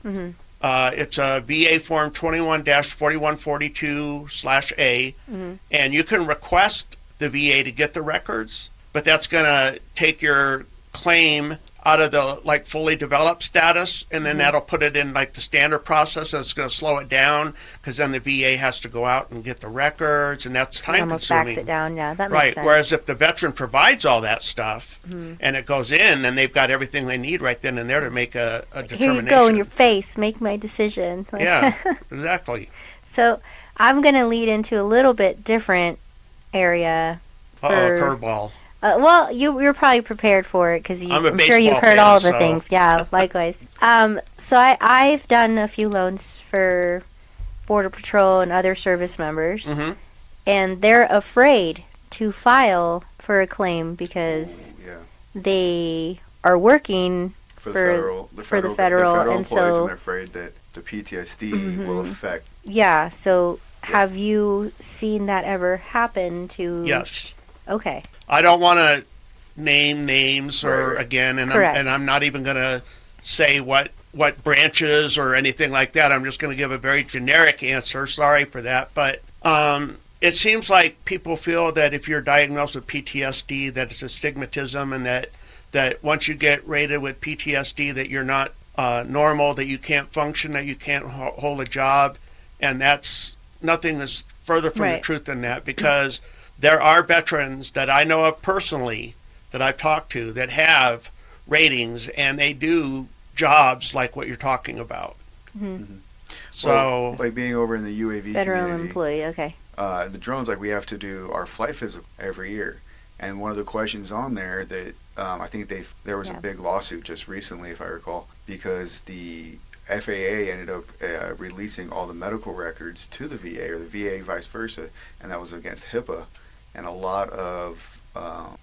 It's a VA form 21-4142/A, and you can request the VA to get the records, but that's going to take your claim out of the like fully developed status, and then that'll put it in like the standard process, and it's going to slow it down, because then the VA has to go out and get the records, and that's time almost consuming. Backs it down. Yeah, that makes sense. Whereas if the veteran provides all that stuff and it goes in, and they've got everything they need right then and there to make a determination. Here you go in your face, make my decision. Yeah, exactly. So I'm going to lead into a little bit different area. Curveball. Well, you're probably prepared for it, because I'm sure you've heard fan, all of the things. Yeah, likewise. So I've done a few loans for Border Patrol and other service members, and they're afraid to file for a claim because they are working for the federal, and so they're afraid that the PTSD will affect. Yeah. So have you seen that ever happen to? Yes. Okay. I don't want to name names or again, and I'm not even going to say what what branches or anything like that. I'm just going to give a very generic answer. Sorry for that. But it seems like people feel that if you're diagnosed with PTSD, that it's a stigmatism, and that once you get rated with PTSD, that you're not normal, that you can't function, that you can't hold a job. And that's nothing is further from the truth than that, because there are veterans that I know of personally that I've talked to that have ratings, and they do jobs like what you're talking about. So, well, like being over in the UAV federal community, employee, okay. The drones, like we have to do our flight physical every year, and one of the questions on there that I think there was a big lawsuit just recently, if I recall, because the FAA ended up releasing all the medical records to the VA, or the VA vice versa, and that was against HIPAA, and a lot of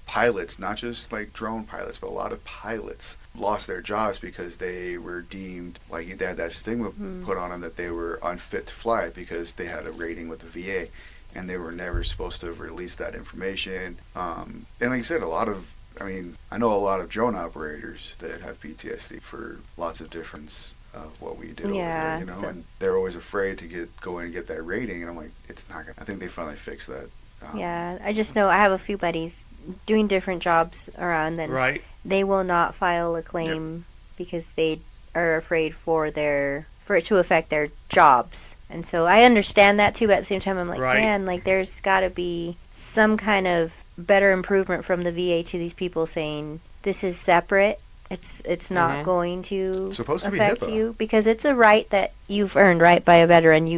pilots, not just like drone pilots, but a lot of pilots lost their jobs because they were deemed, like they had that stigma put on them that they were unfit to fly because they had a rating with the VA, and they were never supposed to have released that information. And like I said, I know a lot of drone operators that have PTSD for lots of different of what we do over there, and they're always afraid to go in and get that rating, and I'm like, it's not gonna. I think they finally fixed that. I just know I have a few buddies doing different jobs around, and they will not file a claim because they are afraid for it to affect their jobs. And so I understand that too, but at the same time I'm like, man, like there's got to be some kind of better improvement from the VA to these people saying this is separate. It's not going to affect you, because it's a right that you've earned, by a veteran.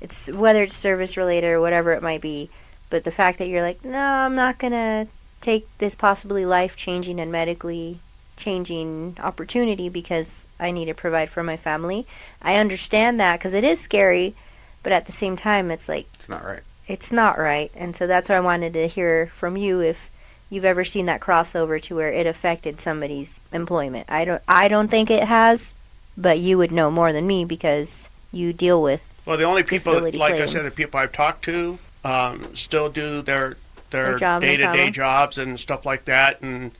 It's whether it's service related or whatever it might be. But the fact that you're like, no, I'm not going to take this possibly life-changing and medically changing opportunity because I need to provide for my family. I understand that, because it is scary, but at the same time, it's like... It's not right. It's not right. And so that's why I wanted to hear from you if you've ever seen that crossover to where it affected somebody's employment. I don't think it has, but you would know more than me because you deal with the only people, like claims. I said, the people I've talked to still do their job, day-to-day jobs and stuff like that, and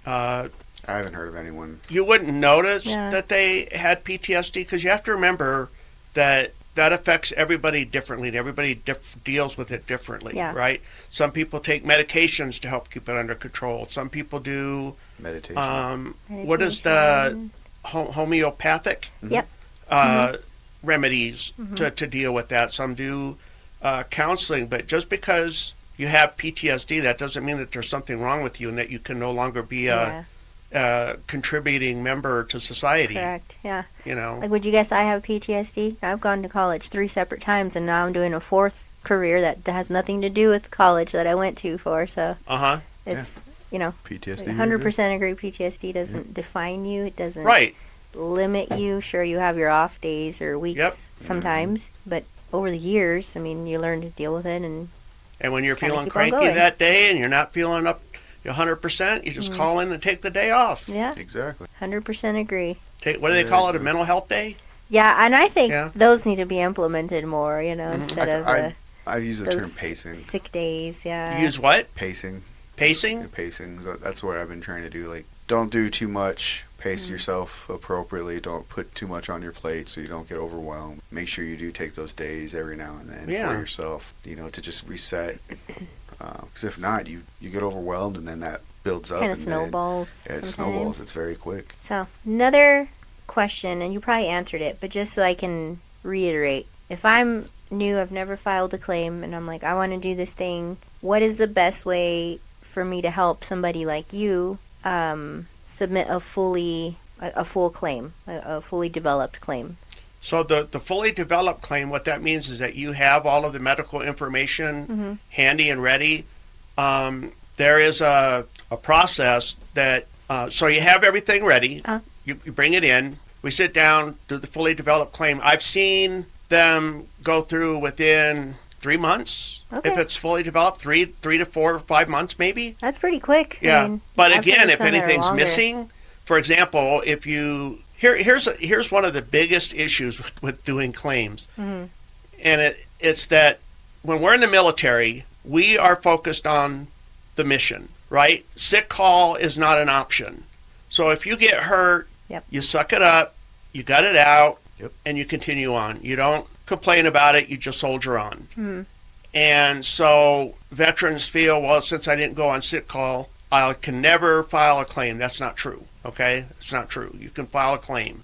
I haven't heard of anyone. You wouldn't notice that they had PTSD, because you have to remember that affects everybody differently, and everybody deals with it differently, right? Some people take medications to help keep it under control. Some people do meditation. What is the homeopathic remedies to deal with that? Some do counseling, but just because you have PTSD, that doesn't mean that there's something wrong with you and that you can no longer be a contributing member to society. Correct, yeah. Like, would you guess I have PTSD? I've gone to college 3 separate times, and now I'm doing a 4th career that has nothing to do with college that I went to for, so it's, PTSD. 100% agree, PTSD doesn't define you, it doesn't limit you. Sure, you have your off days or weeks sometimes, but over the years, you learn to deal with it, and when you're feeling cranky that day and you're not feeling up 100%, you just call in and take the day off. Yeah, exactly. 100% agree. What do they call it? A mental health day? Yeah, and I think those need to be implemented more. Instead of I use the term pacing. Sick days. Yeah. You use what? Pacing. Pacing. Pacing. That's what I've been trying to do. Like, don't do too much. Pace yourself appropriately. Don't put too much on your plate so you don't get overwhelmed. Make sure you do take those days every now and then for yourself, to just reset. Because if not, you get overwhelmed, and then that builds up. Kind of snowballs. It snowballs. It's very quick. So, another question, and you probably answered it, but just so I can reiterate. If I'm new, I've never filed a claim, and I'm like, I want to do this thing, what is the best way for me to help somebody like you submit a full claim, a fully developed claim? So the fully developed claim, what that means is that you have all of the medical information handy and ready. There is a process that, so you have everything ready. You bring it in. We sit down, do the fully developed claim. I've seen them go through within 3 months. Okay. If it's fully developed, 3 to 4 or 5 months maybe. That's pretty quick. Yeah. But again, if anything's missing, for example, if you... Here's one of the biggest issues with doing claims. And it's that when we're in the military, we are focused on the mission, right? Sick call is not an option. So if you get hurt, you suck it up, you gut it out, Yep. and you continue on. You don't complain about it, you just soldier on. Mm-hmm. And so veterans feel, well, since I didn't go on sick call, I can never file a claim. That's not true, okay? It's not true. You can file a claim.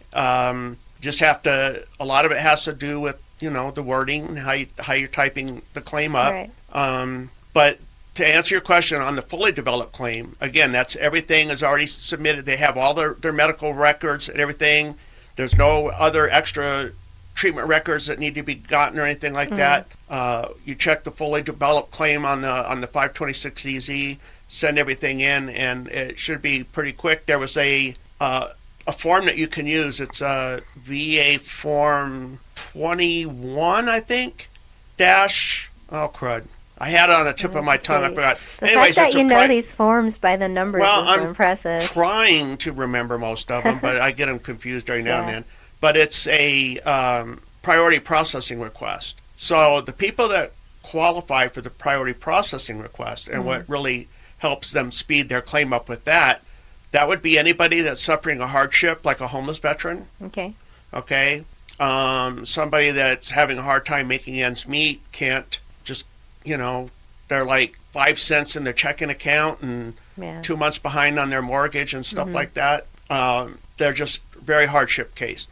Just have to, a lot of it has to do with, the wording and how you're typing the claim up. Right. But to answer your question on the fully developed claim, again, that's everything is already submitted. They have all their medical records and everything. There's no other extra treatment records that need to be gotten or anything like that. You check the fully developed claim on the 526EZ, send everything in, and it should be pretty quick. There was a form that you can use. It's a VA form 21, I think, dash, oh crud. I had it on the tip of my tongue. I forgot. The fact that you know these forms by the numbers is so impressive. I'm trying to remember most of them, but I get them confused every now and then. But it's a priority processing request. So the people that qualify for the priority processing request, and what really helps them speed their claim up with that would be anybody that's suffering a hardship, like a homeless veteran. Okay. Somebody that's having a hard time making ends meet, can't just, they're like 5 cents in their checking account and 2 months behind on their mortgage and stuff like that. They're just very hardship case.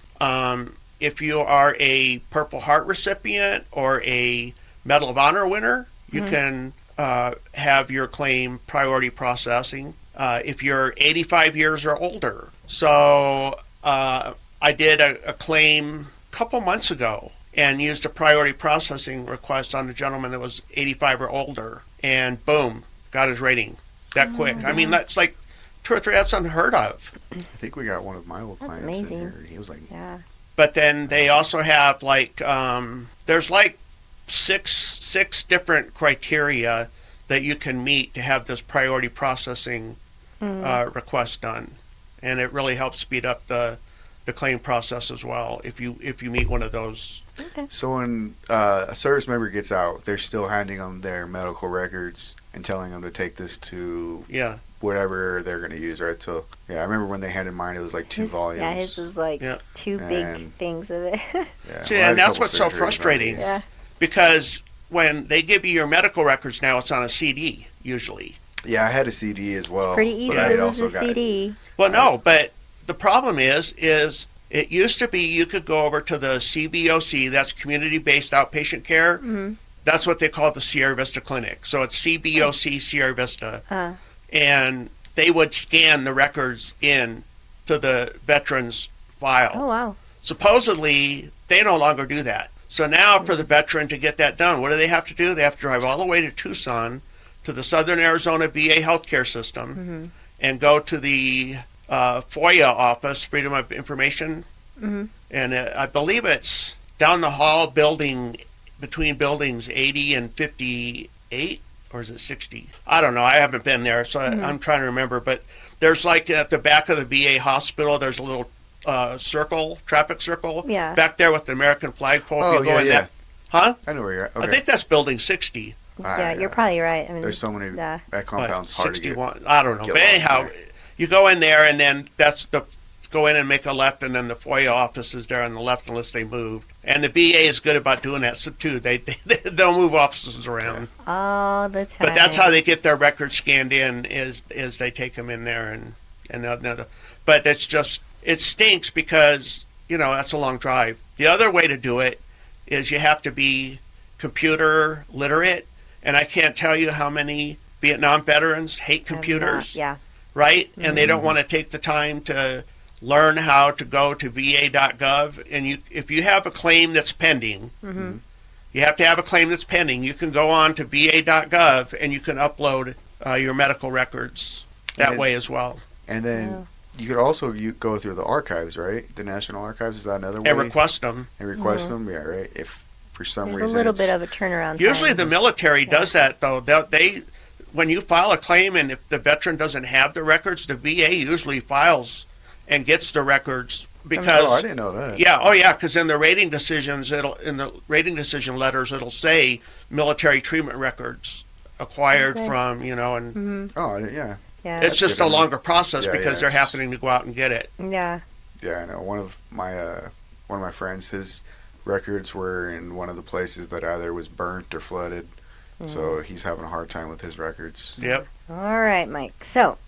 If you are a Purple Heart recipient or a Medal of Honor winner, you can have your claim priority processing. If you're 85 years or older. So I did a claim a couple months ago and used a priority processing request on a gentleman that was 85 or older, and boom, got his rating that quick. I mean, that's like 2 or 3. That's unheard of. I think we got one of my old clients in here. He was like, But then they also have like there's like six different criteria that you can meet to have this priority processing request done, and it really helps speed up the claim process as well if you meet one of those. So when a service member gets out, they're still handing them their medical records and telling them to take this to whatever they're going to use, right? So I remember when they handed mine, it was like 2 volumes. Yeah, his is like 2 big things of it. See, and that's what's so frustrating. Because when they give you your medical records now, it's on a CD usually. Yeah, I had a CD as well. It's pretty easy to lose a CD. Well, no, but the problem is it used to be you could go over to the CBOC, that's community-based outpatient care. That's what they call the Sierra Vista Clinic. So it's CBOC Sierra Vista. And they would scan the records in to the veteran's file. Oh, wow. Supposedly, they no longer do that. So now for the veteran to get that done, what do they have to do? They have to drive all the way to Tucson to the Southern Arizona VA healthcare system and go to the FOIA office, Freedom of Information. And I believe it's down the hall building, between buildings 80 and 58, or is it 60? I don't know. I haven't been there, so I'm trying to remember. But there's like at the back of the VA hospital, there's a little traffic circle back there with the American flagpole. Oh, there. Huh? I know where you're at. Okay. I think that's building 60. Yeah, you're probably right. I mean, there's so many, that compound's hard 61, to get. I don't know. But anyhow, you go in there, and then go in and make a left, and then the FOIA office is there on the left unless they moved. And the VA is good about doing that too. They'll move offices around all the time. But that's how they get their records scanned in is they take them in there but it's just, it stinks because that's a long drive. The other way to do it is you have to be computer literate, and I can't tell you how many Vietnam veterans hate computers. Right? And they don't want to take the time to learn how to go to va.gov, and if you have a claim that's pending, you have to have a claim that's pending. You can go on to va.gov and you can upload your medical records that way as well. And then you could also go through the archives, right? The National Archives, is that another way? And request them. Them, yeah, right. If for some reason there's a little bit of a turnaround time. Usually the military does that, though. They when you file a claim and if the veteran doesn't have the records, the VA usually files and gets the records because I didn't know that. Because in the rating decisions, in the rating decision letters, it'll say military treatment records acquired from, and Oh, yeah. it's just a longer process because they're happening to go out and get it. Yeah. Yeah, I know. One of my friends, his records were in one of the places that either was burnt or flooded. So he's having a hard time with his records. Yep. All right, Mike. So,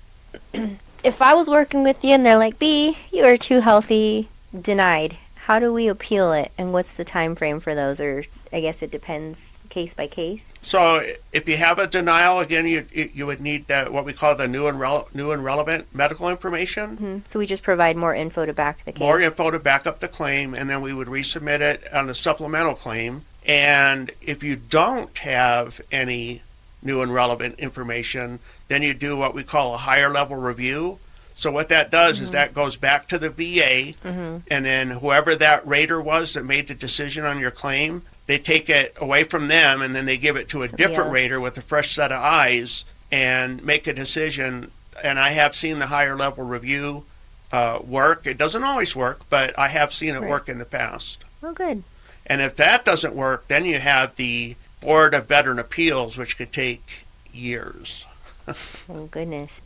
if I was working with you and they're like, B, you are too healthy, denied, how do we appeal it? And what's the time frame for those? Or I guess it depends case by case. So if you have a denial, again, you would need what we call the new and relevant medical information. Mm-hmm. So we just provide more info to back the case. More info to back up the claim, and then we would resubmit it on a supplemental claim. And if you don't have any new and relevant information, then you do what we call a higher level review. So what that does is that goes back to the VA, and then whoever that rater was that made the decision on your claim, they take it away from them, and then they give it to a different rater with a fresh set of eyes and make a decision. And I have seen the higher level review work. It doesn't always work, but I have seen it work in the past. Oh, good. And if that doesn't work, then you have the Board of Veteran Appeals, which could take years. Oh, goodness.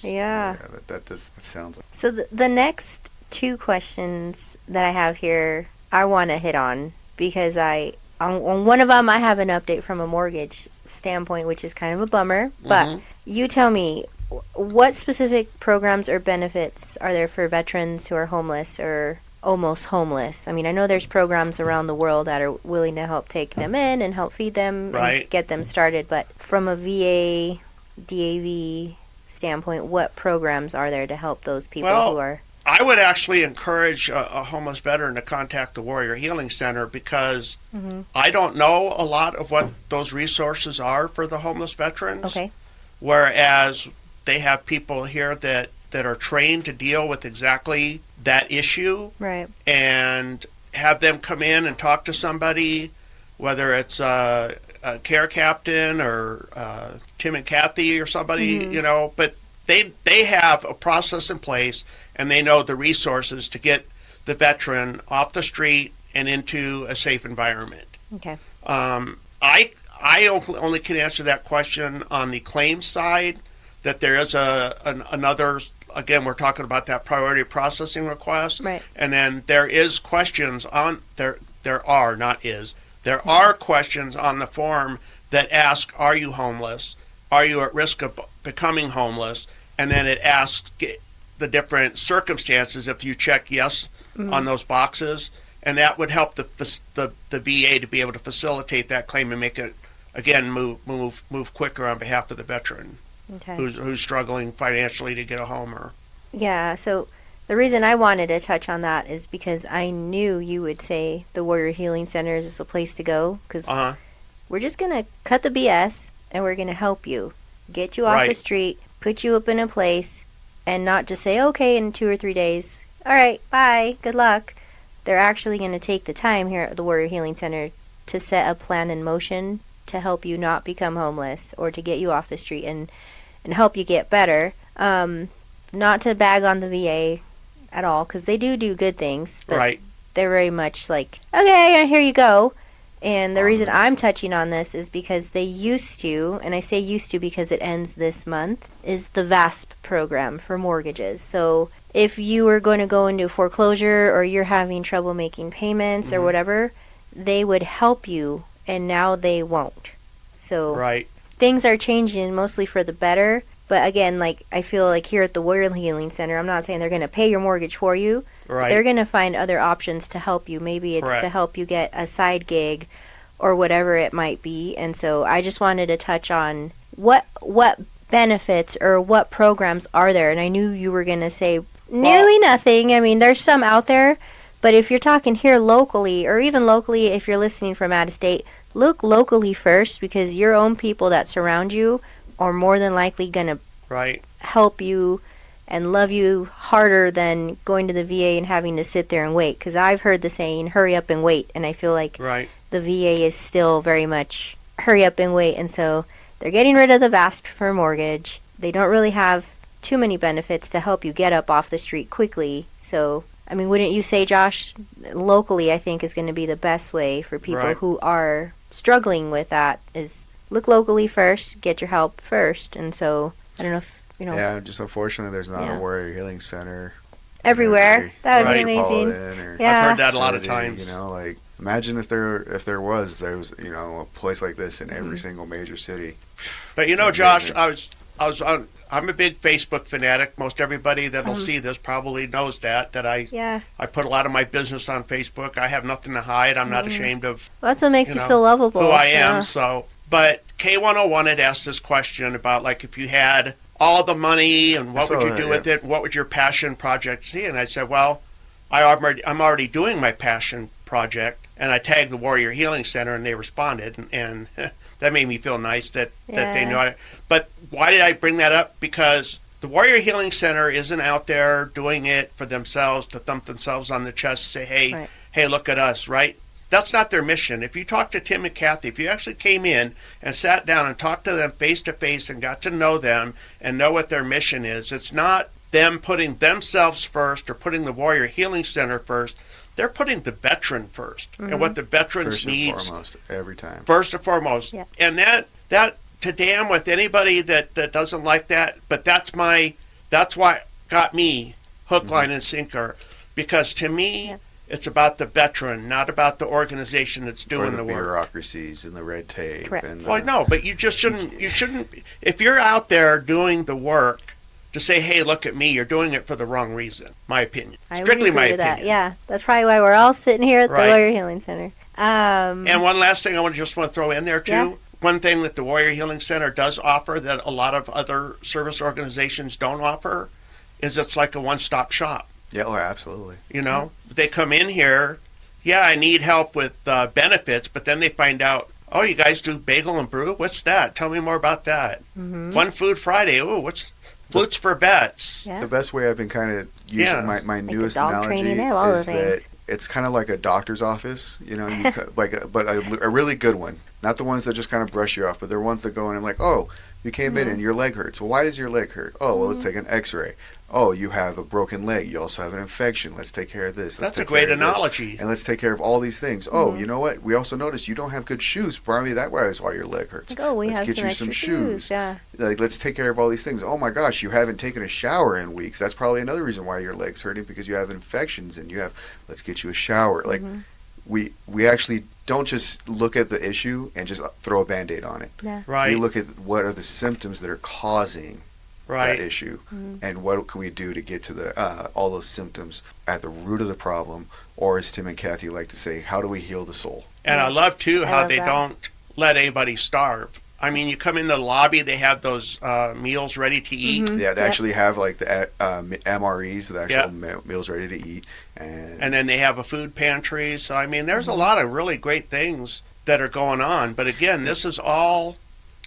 Yeah. That sounds like. So the next two questions that I have here, I want to hit on because on one of them I have an update from a mortgage standpoint, which is kind of a bummer. But you tell me, what specific programs or benefits are there for veterans who are homeless or almost homeless? I mean, I know there's programs around the world that are willing to help take them in and help feed them and get them started. But from a VA, DAV standpoint, what programs are there to help those people who are... I would actually encourage a homeless veteran to contact the Warrior Healing Center because I don't know a lot of what those resources are for the homeless veterans. Okay. Whereas they have people here that are trained to deal with exactly that issue. Right. And have them come in and talk to somebody, whether it's a care captain or Tim and Kathy or somebody, but they have a process in place and they know the resources to get the veteran off the street and into a safe environment. Okay. I only can answer that question on the claims side, that there is another, again, we're talking about that priority processing request. Right. And then there is questions on, there are questions on the form that ask, are you homeless? Are you at risk of becoming homeless? And then it asks the different circumstances if you check yes on those boxes. And that would help the VA to be able to facilitate that claim and make it, again, move quicker on behalf of the veteran who's struggling financially to get a home. Yeah, so the reason I wanted to touch on that is because I knew you would say the Warrior Healing Center is a place to go, because we're just going to cut the BS and we're going to help you, get you off the street, put you up in a place, and not just say, okay, in 2 or 3 days, all right, bye, good luck. They're actually going to take the time here at the Warrior Healing Center to set a plan in motion to help you not become homeless or to get you off the street and help you get better. Not to bag on the VA at all, because they do good things, but they're very much like, okay, here you go. And the reason I'm touching on this is because they used to, and I say used to because it ends this month, is the VASP program for mortgages. So if you were going to go into foreclosure or you're having trouble making payments or whatever, they would help you, and now they won't. So things are changing mostly for the better. But again, like, I feel like here at the Warrior Healing Center, I'm not saying they're going to pay your mortgage for you. They're going to find other options to help you. Maybe it's to help you get a side gig or whatever it might be. And so I just wanted to touch on what benefits or what programs are there. And I knew you were going to say nearly nothing. I mean, there's some out there. But if you're talking here locally, or even locally if you're listening from out of state, look locally first, because your own people that surround you are more than likely going to help you and love you harder than going to the VA and having to sit there and wait. Because I've heard the saying, hurry up and wait. And I feel like the VA is still very much hurry up and wait. And so they're getting rid of the VASP for mortgage. They don't really have too many benefits to help you get up off the street quickly. So, I mean, wouldn't you say, Josh, locally I think is going to be the best way for people who are struggling with that, is look locally first, get your help first. And so I don't know if Yeah, just unfortunately there's not a Warrior Healing Center everywhere. That would be amazing. Yeah. I've heard that a lot of times. You know, like imagine if there was a place like this in every single major city. But you know, Josh, I'm a big Facebook fanatic. Most everybody that'll see this probably knows that I put a lot of my business on Facebook. I have nothing to hide. I'm not ashamed of. Well, that's what makes you so lovable. Who I am. So, but K101 had asked this question about like if you had all the money and what would you do with it? What would your passion project be? And I said, well, I'm already doing my passion project, and I tagged the Warrior Healing Center, and they responded, and that made me feel nice that they know it. But why did I bring that up? Because the Warrior Healing Center isn't out there doing it for themselves to thump themselves on the chest and say, hey, look at us, right? That's not their mission. If you talk to Tim and Kathy, if you actually came in and sat down and talked to them face to face and got to know them and know what their mission is, it's not them putting themselves first or putting the Warrior Healing Center first. They're putting the veteran first and what the veterans needs. First and foremost, every time. First and foremost. Yeah. And that to damn with anybody that doesn't like that, but that's what got me hook, line, and sinker. Because to me, it's about the veteran, not about the organization that's doing the work. Bureaucracies and the red tape. Correct. And well, no, but you just shouldn't. If you're out there doing the work, to say, hey, look at me, you're doing it for the wrong reason. My opinion. Strictly my opinion. That. Yeah, that's probably why we're all sitting here at the Warrior Healing Center. And one last thing I want to throw in there too. Yeah. One thing that the Warrior Healing Center does offer that a lot of other service organizations don't offer is it's like a one-stop shop. Yeah, absolutely. You know, they come in here, I need help with benefits, but then they find out, oh, you guys do bagel and brew? What's that? Tell me more about that. Fun Food Friday. Oh, what's Flutes for Bets? Yeah. The best way I've been kind of using my newest analogy is that it's kind of like a doctor's office, you know, but a really good one. Not the ones that just kind of brush you off, but they're ones that go in and like, oh, you came in and your leg hurts. Well, why does your leg hurt? Oh, well, let's take an x-ray. Oh, you have a broken leg. You also have an infection. Let's take care of this. That's a great analogy. And let's take care of all these things. Oh, you know what? We also noticed you don't have good shoes. Probably that is why your leg hurts. Like, oh, let's have get you some shoes. Yeah. Like, let's take care of all these things. Oh my gosh, you haven't taken a shower in weeks. That's probably another reason why your leg's hurting, because you have infections and let's get you a shower. Like we actually don't just look at the issue and just throw a Band-Aid on it. Yeah. Right. We look at what are the symptoms that are causing that issue, and what can we do to get to the all those symptoms at the root of the problem, or as Tim and Kathy like to say, how do we heal the soul? And I love too how they don't let anybody starve. I mean, you come into the lobby, they have those meals ready to eat. Yeah, they actually have like the M.M.R.E.S, the actual meals ready to eat. And then they have a food pantry. So, I mean, there's a lot of really great things that are going on. But again, this is all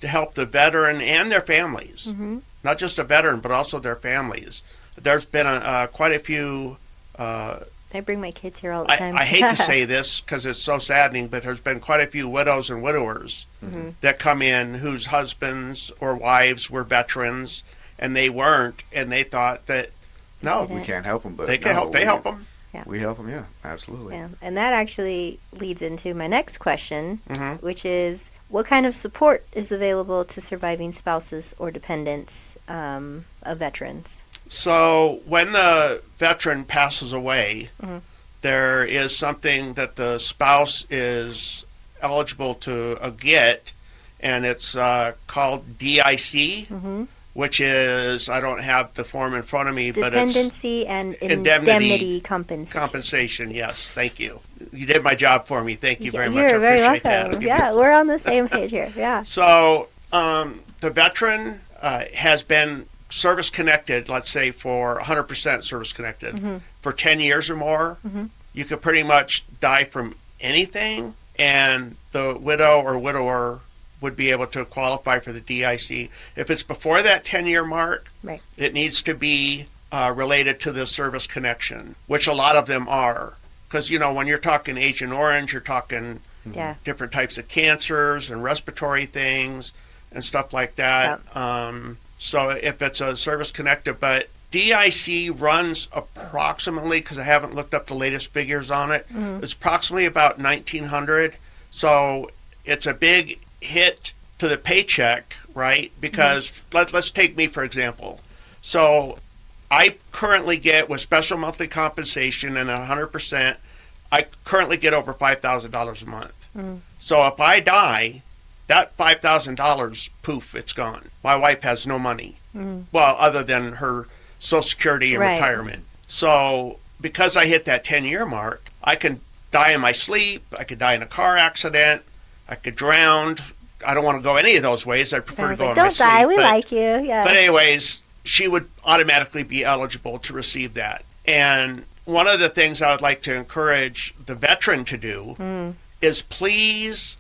to help the veteran and their families. Not just the veteran, but also their families. There's been quite a few... I bring my kids here all the time. I hate to say this because it's so saddening, but there's been quite a few widows and widowers that come in whose husbands or wives were veterans, and they weren't, and they thought that, no, we can't help them, but they can help. They help them. Yeah. We help them, yeah, absolutely. Yeah. And that actually leads into my next question, which is, what kind of support is available to surviving spouses or dependents of veterans? So when the veteran passes away, there is something that the spouse is eligible to get, and it's called DIC, which is, I don't have the form in front of me, but it's... Dependency and Indemnity Compensation. Yes, thank you. You did my job for me. Thank you very much. You're very appreciate welcome. that. Yeah, we're on the same page here. Yeah. So the veteran has been service-connected, let's say for 100% service-connected, for 10 years or more. You could pretty much die from anything, and the widow or widower would be able to qualify for the DIC. If it's before that 10-year mark, it needs to be related to the service connection, which a lot of them are. Because, you know, when you're talking Agent Orange, you're talking different types of cancers and respiratory things and stuff like that. So if it's a service connected, but DIC runs approximately, because I haven't looked up the latest figures on it, it's approximately about $1,900. So it's a big hit to the paycheck, right? Because let's take me for example. So I currently get, with special monthly compensation and 100%, I currently get over $5,000 a month. So if I die, that $5,000, poof, it's gone. My wife has no money. Well, other than her Social Security and retirement. So because I hit that 10-year mark, I can die in my sleep. I could die in a car accident. I could drown. I don't want to go any of those ways. I prefer to go in my sleep. Don't die. We like you. Yeah. But anyways, she would automatically be eligible to receive that. And one of the things I would like to encourage the veteran to do is please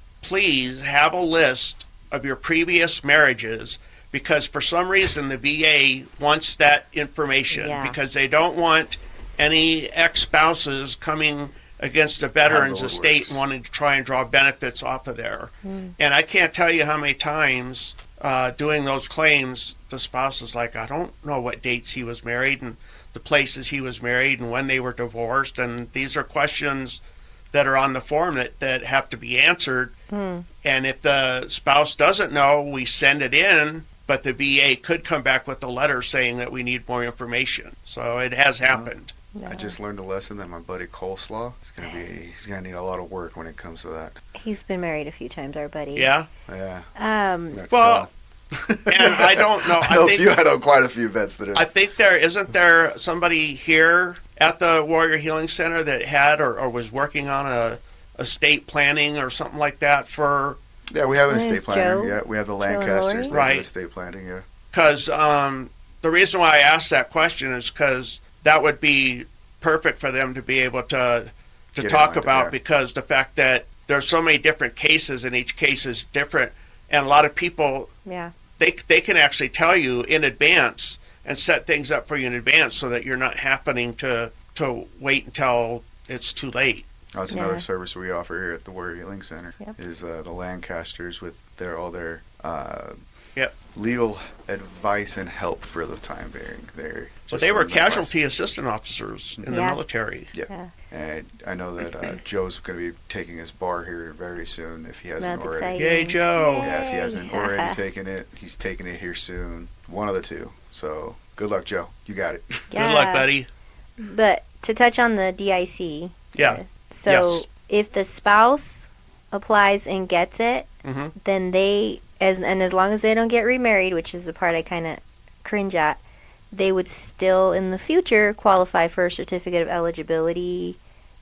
have a list of your previous marriages, because for some reason the VA wants that information because they don't want any ex-spouses coming against the veteran's estate and wanting to try and draw benefits off of there. And I can't tell you how many times doing those claims, the spouse is like, I don't know what dates he was married and the places he was married and when they were divorced. And these are questions that are on the form that have to be answered. And if the spouse doesn't know, we send it in, but the VA could come back with a letter saying that we need more information. So it has happened. I just learned a lesson that my buddy Coleslaw he's gonna need a lot of work when it comes to that. He's been married a few times, our buddy. Yeah? Yeah. Well, and I don't know. I know quite a few vets that are. I think isn't there somebody here at the Warrior Healing Center that had or was working on a estate planning or something like that for. Yeah, we have an estate planner. Joe? Yeah, we have the Lancasters. They Right. do estate planning. Yeah. Because the reason why I asked that question is because that would be perfect for them to be able to talk about, because the fact that there's so many different cases and each case is different, and a lot of people they can actually tell you in advance and set things up for you in advance so that you're not happening to wait until it's too late. Oh, it's another service we offer here at the Warrior Healing Center is the Lancasters with all their legal advice and help for the time being. Well, they were casualty assistant officers in the military. Yeah. And I know that Joe's going to be taking his bar here very soon if he hasn't already. Exciting. Yay, Joe! Yeah, if he hasn't already taken it, he's taking it here soon. One of the two. So good luck, Joe. You got it. Yeah. Good luck, buddy. But to touch on the DIC. Yeah. So if the spouse applies and gets it, then they, as long as they don't get remarried, which is the part I kind of cringe at, they would still in the future qualify for a certificate of eligibility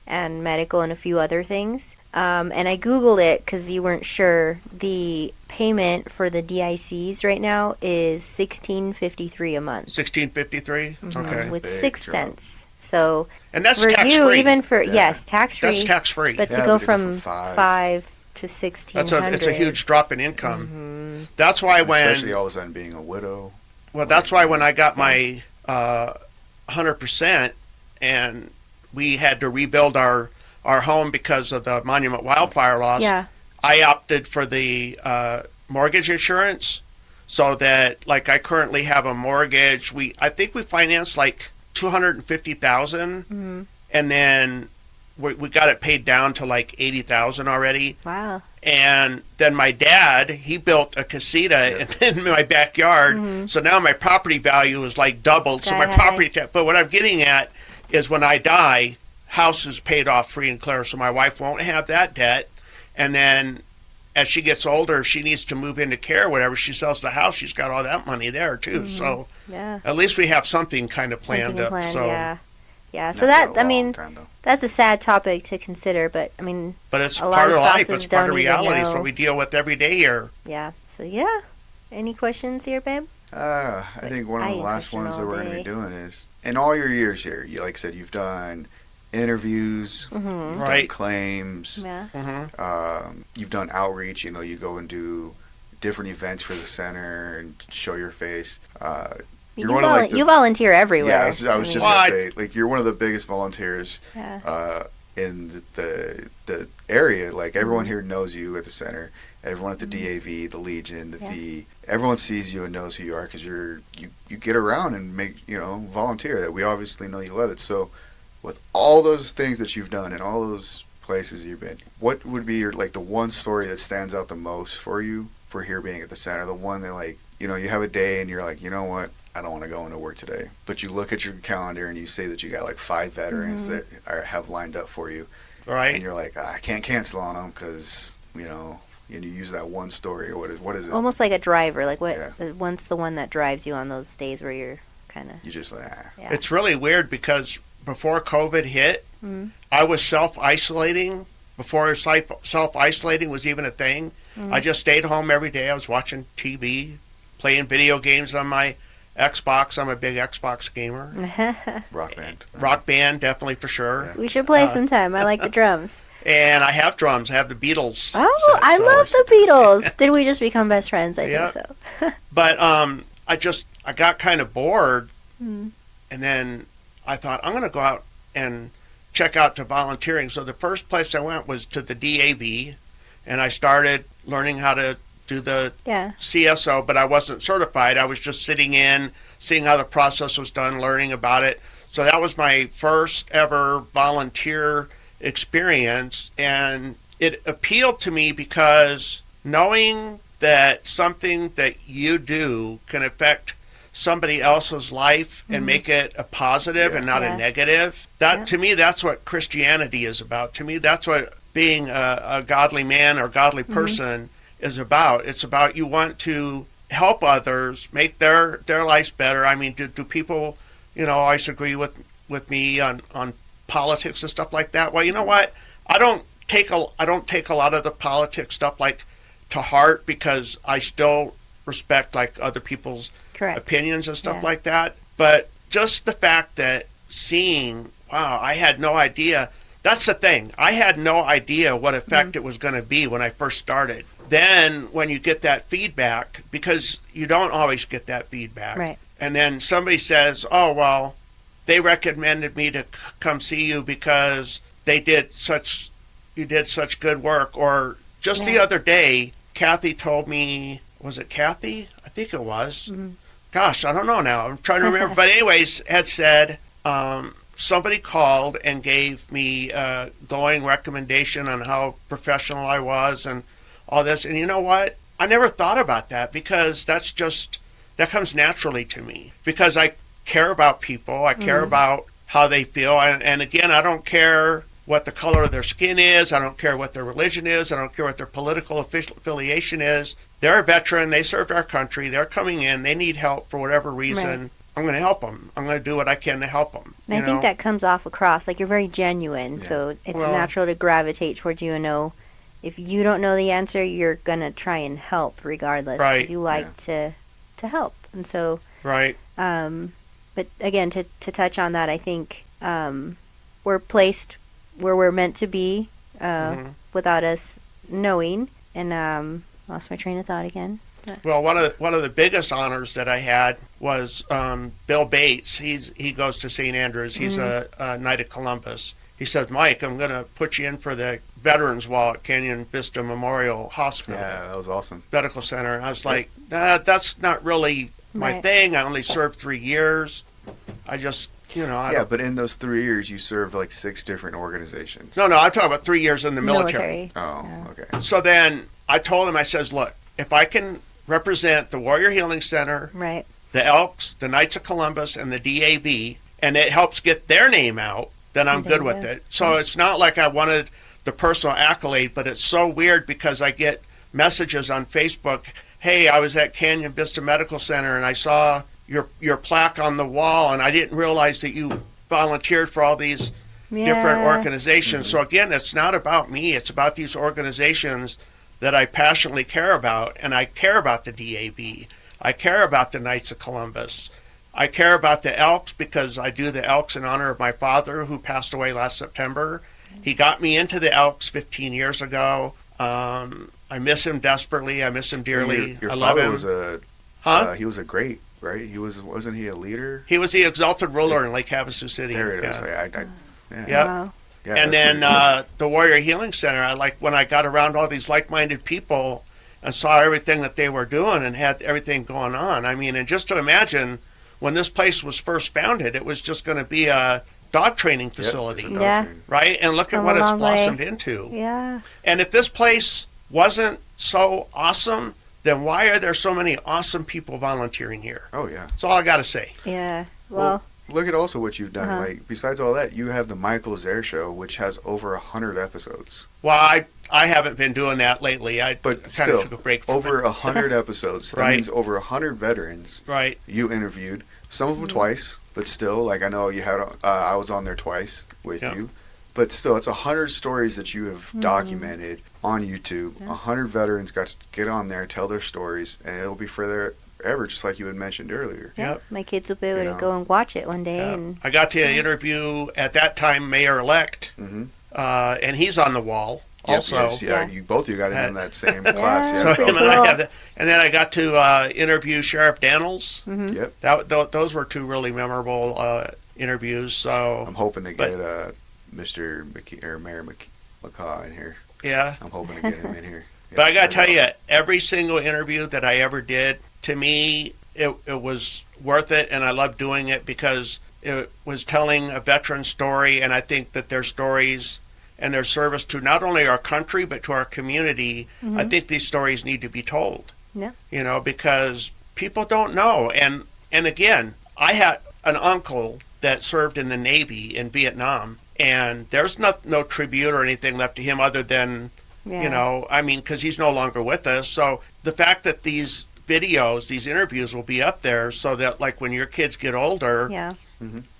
and medical and a few other things. And I Googled it because you weren't sure. The payment for the DICs right now is $16.53 a month. $16.53? Okay. With 6 cents. So and that's for tax you, free. even for tax free. That's tax free. But to go from 5 to 1,600. It's a huge drop in income. That's why especially all of a sudden being a widow. Well, that's why when I got my 100% and we had to rebuild our home because of the Monument wildfire loss, I opted for the mortgage insurance, so that like I currently have a mortgage. I think we financed like $250,000, and then we got it paid down to like $80,000 already. Wow. And then my dad, he built a casita in my backyard, so now my property value is like doubled. So my property but what I'm getting at is when I die, house is paid off free and clear, so my wife won't have that debt. And then as she gets older, if she needs to move into care or whatever, she sells the house, she's got all that money there too. So at least we have something kind of planned up. So that, I mean, that's a sad topic to consider, but I mean, but it's part of life, it's part of reality, it's what we deal with every day here. Yeah. So any questions here, babe? I think one of the last ones that we're going to be doing is, in all your years here, like I said, you've done interviews, you've done claims, you've done outreach. You go and do different events for the center and show your face. You volunteer everywhere. Yeah, I was just going to say, like, you're one of the biggest volunteers in the area. Like, everyone here knows you at the center. Everyone at the DAV, the Legion, the V. Everyone sees you and knows who you are because you get around and volunteer. That we obviously know you love it. So, with all those things that you've done and all those places you've been, what would be the one story that stands out the most for you for here being at the center? The one that you have a day and you're like, you know what? I don't want to go into work today. But you look at your calendar and you say that you got like 5 veterans that have lined up for you. Right. And you're like, I can't cancel on them because, you know, and you use that one story, or what is it? Almost like a driver. Like what's the one that drives you on those days where you're kind of... You just like, Yeah. It's really weird because before COVID hit, I was self-isolating. Before self-isolating was even a thing, I just stayed home every day. I was watching TV, playing video games on my Xbox. I'm a big Xbox gamer. Rock band. Rock band, definitely for sure. Yeah. We should play sometime. I like the drums. And I have drums. I have the Beatles. Oh, I love the Beatles. Did we just become best friends? I think so. But I got kind of bored, and then I thought, I'm going to go out and check out to volunteering. So the first place I went was to the DAV, and I started learning how to do the CSO, but I wasn't certified. I was just sitting in, seeing how the process was done, learning about it. So that was my first ever volunteer experience, and it appealed to me because knowing that something that you do can affect somebody else's life and make it a positive and not a negative, that to me, that's what Christianity is about. To me, that's what being a godly man or godly person is about. It's about you want to help others, make their lives better. I mean, do people, always agree with me on politics and stuff like that? Well, you know what? I don't take a lot of the politics stuff like to heart, because I still respect like other people's opinions and stuff like that. But just the fact that seeing, wow, I had no idea. That's the thing. I had no idea what effect it was going to be when I first started. Then when you get that feedback, because you don't always get that feedback, right. And then somebody says, oh, well, they recommended me to come see you because you did such good work. Or just the other day, Kathy told me, was it Kathy? I think it was. Gosh, I don't know now. I'm trying to remember. But anyways, had said somebody called and gave me a glowing recommendation on how professional I was and all this. And you know what? I never thought about that, because that comes naturally to me, because I care about people. I care about how they feel. And again, I don't care what the color of their skin is. I don't care what their religion is. I don't care what their political affiliation is. They're a veteran. They served our country. They're coming in. They need help for whatever reason. Right. I'm going to help them. I'm going to do what I can to help them. And I think that comes off across. Like, you're very genuine, so it's natural to gravitate towards you and know if you don't know the answer, you're going to try and help regardless, because you like to help. And so, but again, to touch on that, I think we're placed where we're meant to be without us knowing. And lost my train of thought again. Well, one of the biggest honors that I had was Bill Bates. He goes to St. Andrews. He's a Knight of Columbus. He said, Mike, I'm going to put you in for the Veterans Wall at Canyon Vista Memorial Hospital. Yeah, that was awesome. Medical Center. And I was like, that's not really my thing. I only served 3 years. I just, but in those 3 years, you served like 6 different organizations. No, I'm talking about 3 years in the military. Oh, okay. So then I told him, I says, look, if I can represent the Warrior Healing Center, the Elks, the Knights of Columbus, and the DAV, and it helps get their name out, then I'm good with it. So it's not like I wanted the personal accolade, but it's so weird because I get messages on Facebook, hey, I was at Canyon Vista Medical Center and I saw your plaque on the wall, and I didn't realize that you volunteered for all these different organizations. So again, it's not about me. It's about these organizations that I passionately care about, and I care about the DAV. I care about the Knights of Columbus. I care about the Elks because I do the Elks in honor of my father, who passed away last September. He got me into the Elks 15 years ago. I miss him desperately. I miss him dearly. Your I love father him. He was a great, right? Wasn't he a leader? He was the exalted ruler in Lake Havasu City. There it is. Wow. Yeah, and then the Warrior Healing Center, when I got around all these like-minded people and saw everything that they were doing and had everything going on. I mean, and just to imagine, when this place was first founded, it was just going to be a dog training facility, right? And look at what it's blossomed into. Yeah. And if this place wasn't so awesome, then why are there so many awesome people volunteering here? Oh yeah. That's all I got to say. Yeah. Well, look at also what you've done. Uh-huh. Like besides all that, you have the Michael Zehr show, which has over 100 episodes. Well, I haven't been doing that lately. I But kind still, of took a break from over it. 100 episodes. That Right. means over 100 veterans Right. you interviewed. Some of them twice, but still, like I know you had. I was on there twice with Yeah. you, but still, it's 100 stories that you have documented on YouTube. 100 veterans got to get on there, tell their stories, and it'll be forever, just like you had mentioned earlier. yeah, Yep. my kids will be able You to know. go and watch it one day. Yeah. And I got to interview at that time Mayor-elect, Mm-hmm. and he's on the wall also. Yes, yeah, Yeah. You both of you got in that same Yeah. class. Yeah, So Pretty him and I cool. have that. And then I got to interview Sheriff Daniels. Mhm. Yep. Those were two really memorable interviews. So I'm hoping to But- get Mr. McKee, or Mayor McCaw in here. yeah, I'm hoping to get him in here. but I got to Yeah, tell you, every single interview that I ever did, to me, it was worth it, and I loved doing it because it was telling a veteran story, and I think that their stories and their service to not only our country but to our community, I think these stories need to be told. Yeah. You know, because people don't know, and again, I had an uncle that served in the Navy in Vietnam, and there's no tribute or anything left to him other than, yeah. you know, I mean, because he's no longer with us. So the fact that these videos, these interviews will be up there so that, like, when your kids get older, Yeah.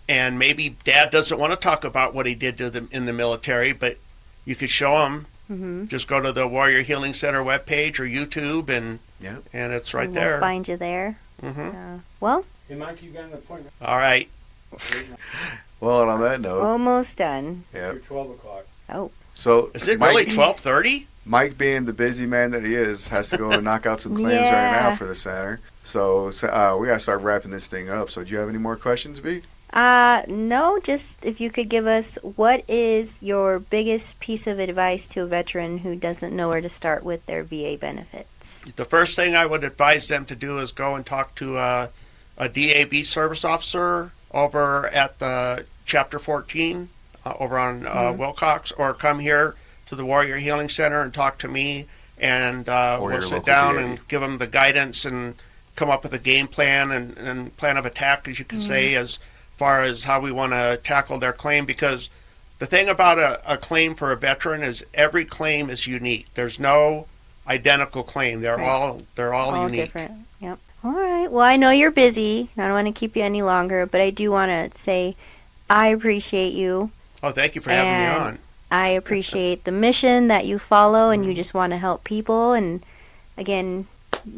and maybe dad doesn't want to talk about what he did to them in the military, but you could show them. Mm-hmm. Just go to the Warrior Healing Center webpage or YouTube, and Yep. and it's right And there. We'll find you there. hmm Well, Hey, Mike, you got an appointment? All right. Well, and on that note, almost done. yeah. After 12 o'clock. Oh, So Is it Mike, really 12:30? Mike, being the busy man that he is, has to go and knock out some claims right Yeah. now for the center. So we gotta start wrapping this thing up. So do you have any more questions, B? no, just if you could give us what is your biggest piece of advice to a veteran who doesn't know where to start with their VA benefits? The first thing I would advise them to do is go and talk to a DAV service officer over at the Chapter 14 over on Wilcox, or come here to the Warrior Healing Center and talk to me, and Or we'll your sit local down DAV. and give them the guidance and come up with a game plan and plan of attack, as you could say, as far as how we want to tackle their claim. Because the thing about a claim for a veteran is every claim is unique. There's no identical claim. They're Right. all unique. Different. Yep. All right. Well, I know you're busy. I don't want to keep you any longer, but I do want to say I appreciate you. Oh, thank you for having me And on. I appreciate the mission that you follow, and you just want to help people. And again,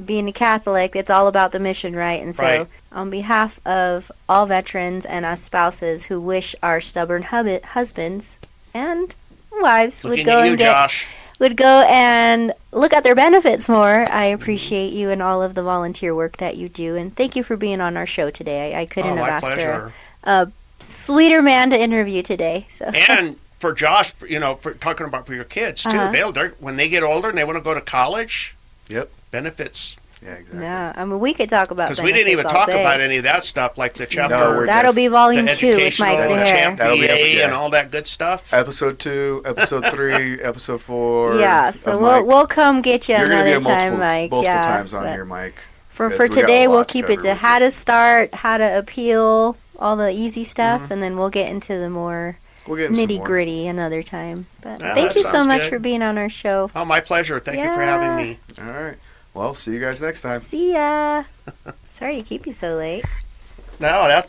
being a Catholic, it's all about the mission, right? And so, Right. on behalf of all veterans and us spouses who wish our stubborn husbands and wives Looking at you, Josh. would go and look at their benefits more, I appreciate you and all of the volunteer work that you do. And thank you for being on our show today. I couldn't Oh, have my asked pleasure. a sweeter man to interview today. So. And for Josh, you know, for talking about for your kids too, Uh-huh. they're when they get older and they want to go to college, Yep. benefits. Yeah, exactly. Yeah, I mean, we could talk about Because we didn't even benefits all talk day. about any of that stuff, like the chapter, No, we're That'll be volume the 2 with educational, Mike the Zehr. champ That'll be VA up- and yeah. all that good stuff. Episode 2, episode 3, episode 4. Yeah, so Mike. we'll come get you You're gonna be another on time, Mike. multiple yeah, times on but here, Mike. For because we got a today, lot we'll to keep cover it to with how you. to start, how to appeal, all the easy stuff, Mm-hmm. and then we'll get into the more We'll get into some nitty more. gritty another time. But Yeah, thank that you so sounds much good. for being on our show. Oh, my pleasure. Thank you for Yeah. having me. All right. Well, see you guys next time. See ya. Sorry to keep you so late. No, I didn't